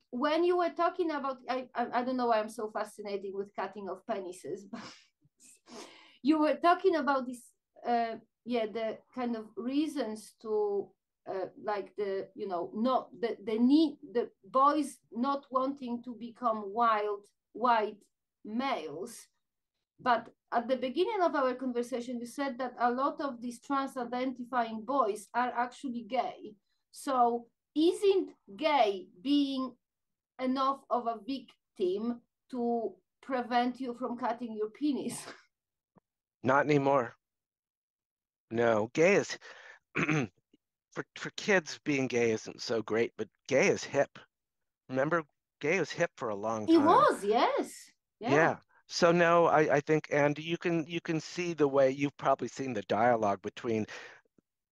When you were talking about, I don't know why I'm so fascinated with cutting off penises, but you were talking about this, the kind of reasons to, like the, you know, not the need, the boys not wanting to become white males. But at the beginning of our conversation, you said that a lot of these trans-identifying boys are actually gay. So isn't gay being enough of a victim to prevent you from cutting your penis. Not anymore. No, gay is for kids, being gay isn't so great, but gay is hip. Remember, gay was hip for a long It time. was, yes. Yeah. So no, I think, and you can see the way, you've probably seen the dialogue between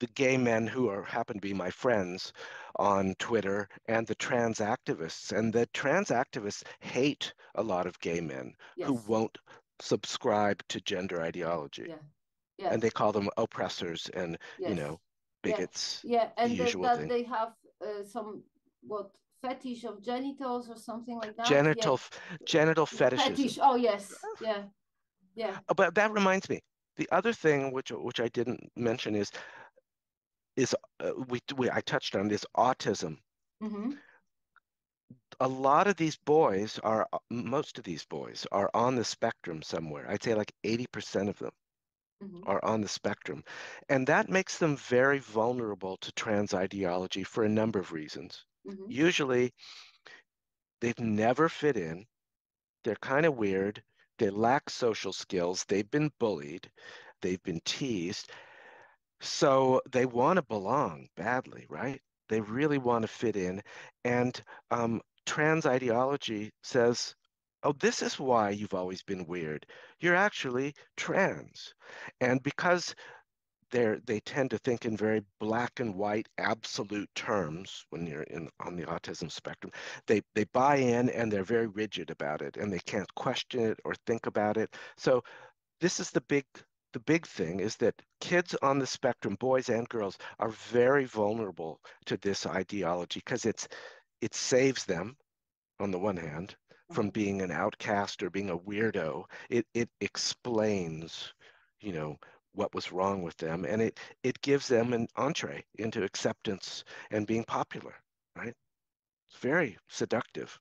the gay men who happen to be my friends on Twitter and the trans activists. And the trans activists hate a lot of gay men who Yes. won't subscribe to gender ideology. Yeah. Yeah. And they call them oppressors and, Yes. you know, bigots. Yeah, and the usual that thing. they have some fetish of genitals or something like that. Genital fetishism. Fetish. Oh yes, yeah. Oh, but that reminds me, the other thing which I didn't mention is I touched on this autism. Mm-hmm. A lot of these boys most of these boys are on the spectrum somewhere. I'd say like 80% of them are on the spectrum. And that makes them very vulnerable to trans ideology for a number of reasons. Usually, they've never fit in. They're kind of weird. They lack social skills. They've been bullied. They've been teased. So they want to belong badly, right? They really want to fit in. And trans ideology says, oh, this is why you've always been weird. You're actually trans. And because they tend to think in very black and white absolute terms when you're on the autism spectrum, they buy in and they're very rigid about it and they can't question it or think about it. So this is the big thing, is that kids on the spectrum, boys and girls, are very vulnerable to this ideology because it saves them, on the one hand, from being an outcast or being a weirdo. It explains, what was wrong with them, and it gives them an entree into acceptance and being popular, right? It's very seductive.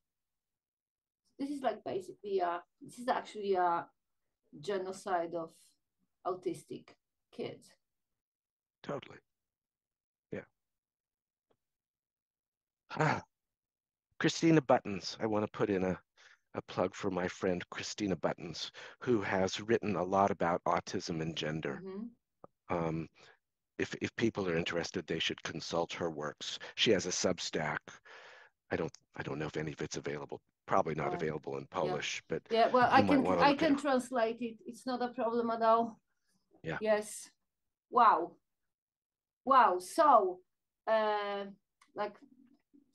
This is like basically this is actually a genocide of autistic kids. Totally. Yeah. Christina Buttons, I want to put in a plug for my friend Christina Buttons, who has written a lot about autism and gender. If people are interested, they should consult her works. She has a Substack. I don't know if any of it's available. Probably not available in Polish, but well, I can it. translate it. It's not a problem at all. Yeah. Yes. Wow. So,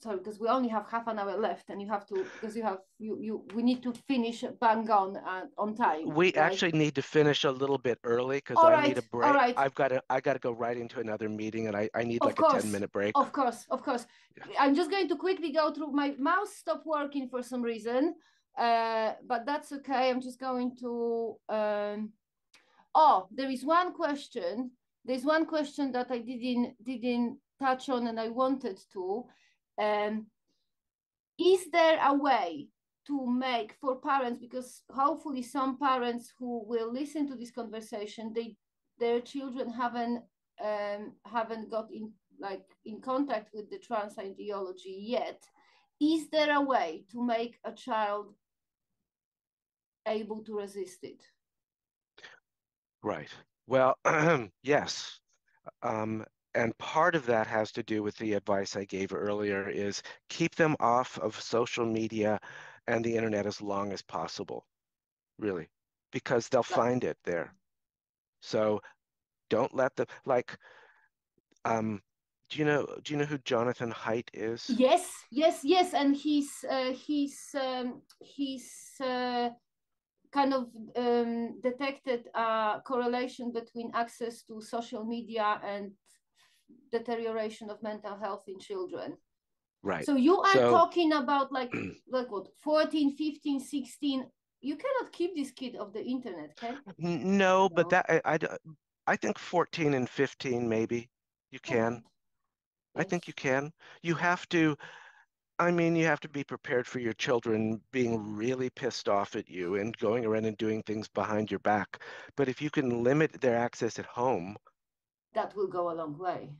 sorry, because we only have half an hour left, and you have to, because we need to finish bang on time. We actually need to finish a little bit early because I need a break. All right. I got to go right into another meeting, and I need like a 10-minute break. Of course. Yeah. I'm just going to quickly go through. My mouse stopped working for some reason, but that's okay. I'm just going to. There is one question. There's one question that I didn't touch on, and I wanted to. Is there a way to make, for parents, because hopefully some parents who will listen to this conversation, their children haven't got in contact with the trans ideology yet. Is there a way to make a child able to resist it? Right. Well, yes. And part of that has to do with the advice I gave earlier, is keep them off of social media and the internet as long as possible, really, because they'll find it there. So don't let them, like, do you know who Jonathan Haidt is? Yes. And he's kind of detected a correlation between access to social media and deterioration of mental health in children. Right. So you are talking about like what, 14, 15, 16. You cannot keep this kid off the internet, okay? No, but that I think 14 and 15 maybe you can. I think you can. You have to. I mean, you have to be prepared for your children being really pissed off at you and going around and doing things behind your back. But if you can limit their access at home, that will go a long way.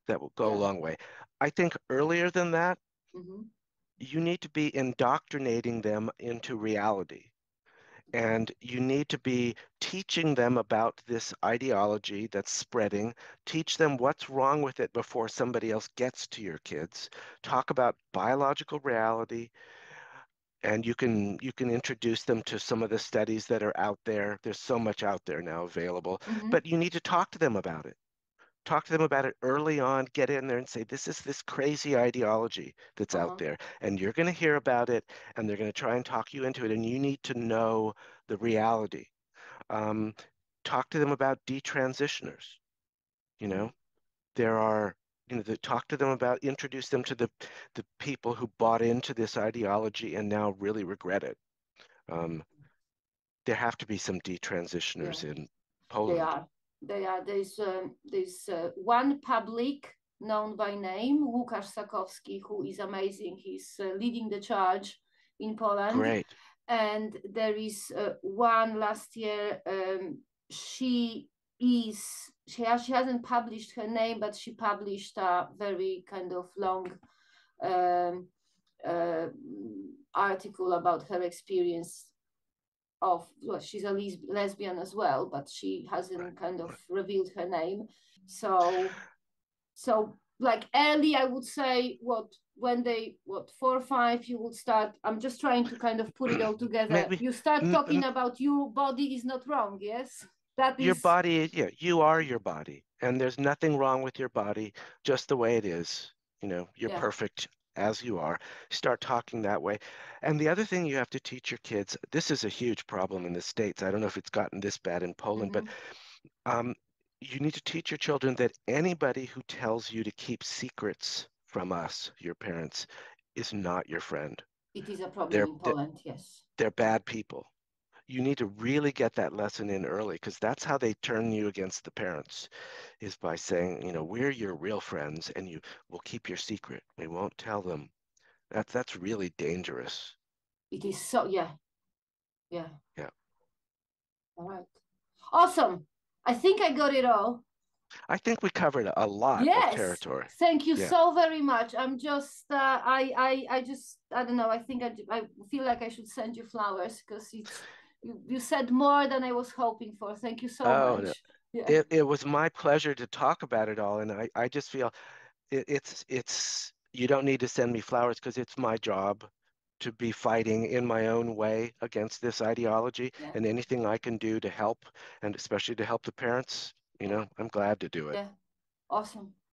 That will go a long way. I think earlier than that, you need to be indoctrinating them into reality. And you need to be teaching them about this ideology that's spreading, teach them what's wrong with it before somebody else gets to your kids, talk about biological reality, and you can introduce them to some of the studies that are out there. There's so much out there now available, but you need to talk to them about it. Talk to them about it early on, get in there and say, this is this crazy ideology that's out there, and you're going to hear about it, and they're going to try and talk you into it, and you need to know the reality. Talk to them about detransitioners. You know, there are, talk to them about, introduce them to the people who bought into this ideology and now really regret it. There have to be some detransitioners in Poland. They are. There's one public known by name, Łukasz Sakowski, who is amazing. He's leading the charge in Poland. Great. And there is one last year. She hasn't published her name, but she published a very kind of long article about her experience of, well, she's a lesbian as well, but she hasn't kind of revealed her name. So like early, I would say, when 4 or 5, you would start. I'm just trying to kind of put it all together. Maybe, you start talking about your body is not wrong. Yes, that is your body. Yeah, you are your body, and there's nothing wrong with your body, just the way it is. You're perfect as you are. Start talking that way. And the other thing you have to teach your kids, this is a huge problem in the States. I don't know if it's gotten this bad in Poland, but you need to teach your children that anybody who tells you to keep secrets from us, your parents, is not your friend. It is a problem in Poland, yes. They're bad people. You need to really get that lesson in early, because that's how they turn you against the parents, is by saying, we're your real friends, and you will keep your secret. We won't tell them. That's really dangerous. It is so, yeah. All right. Awesome. I think I got it all. I think we covered a lot of territory. Thank you so very much. I'm just, I don't know. I think I feel like I should send you flowers, because you said more than I was hoping for. Thank you so much. No. Yeah. It was my pleasure to talk about it all, and I just feel it's you don't need to send me flowers, because it's my job to be fighting in my own way against this ideology, and anything I can do to help, and especially to help the parents, I'm glad to do it. Yeah. Awesome.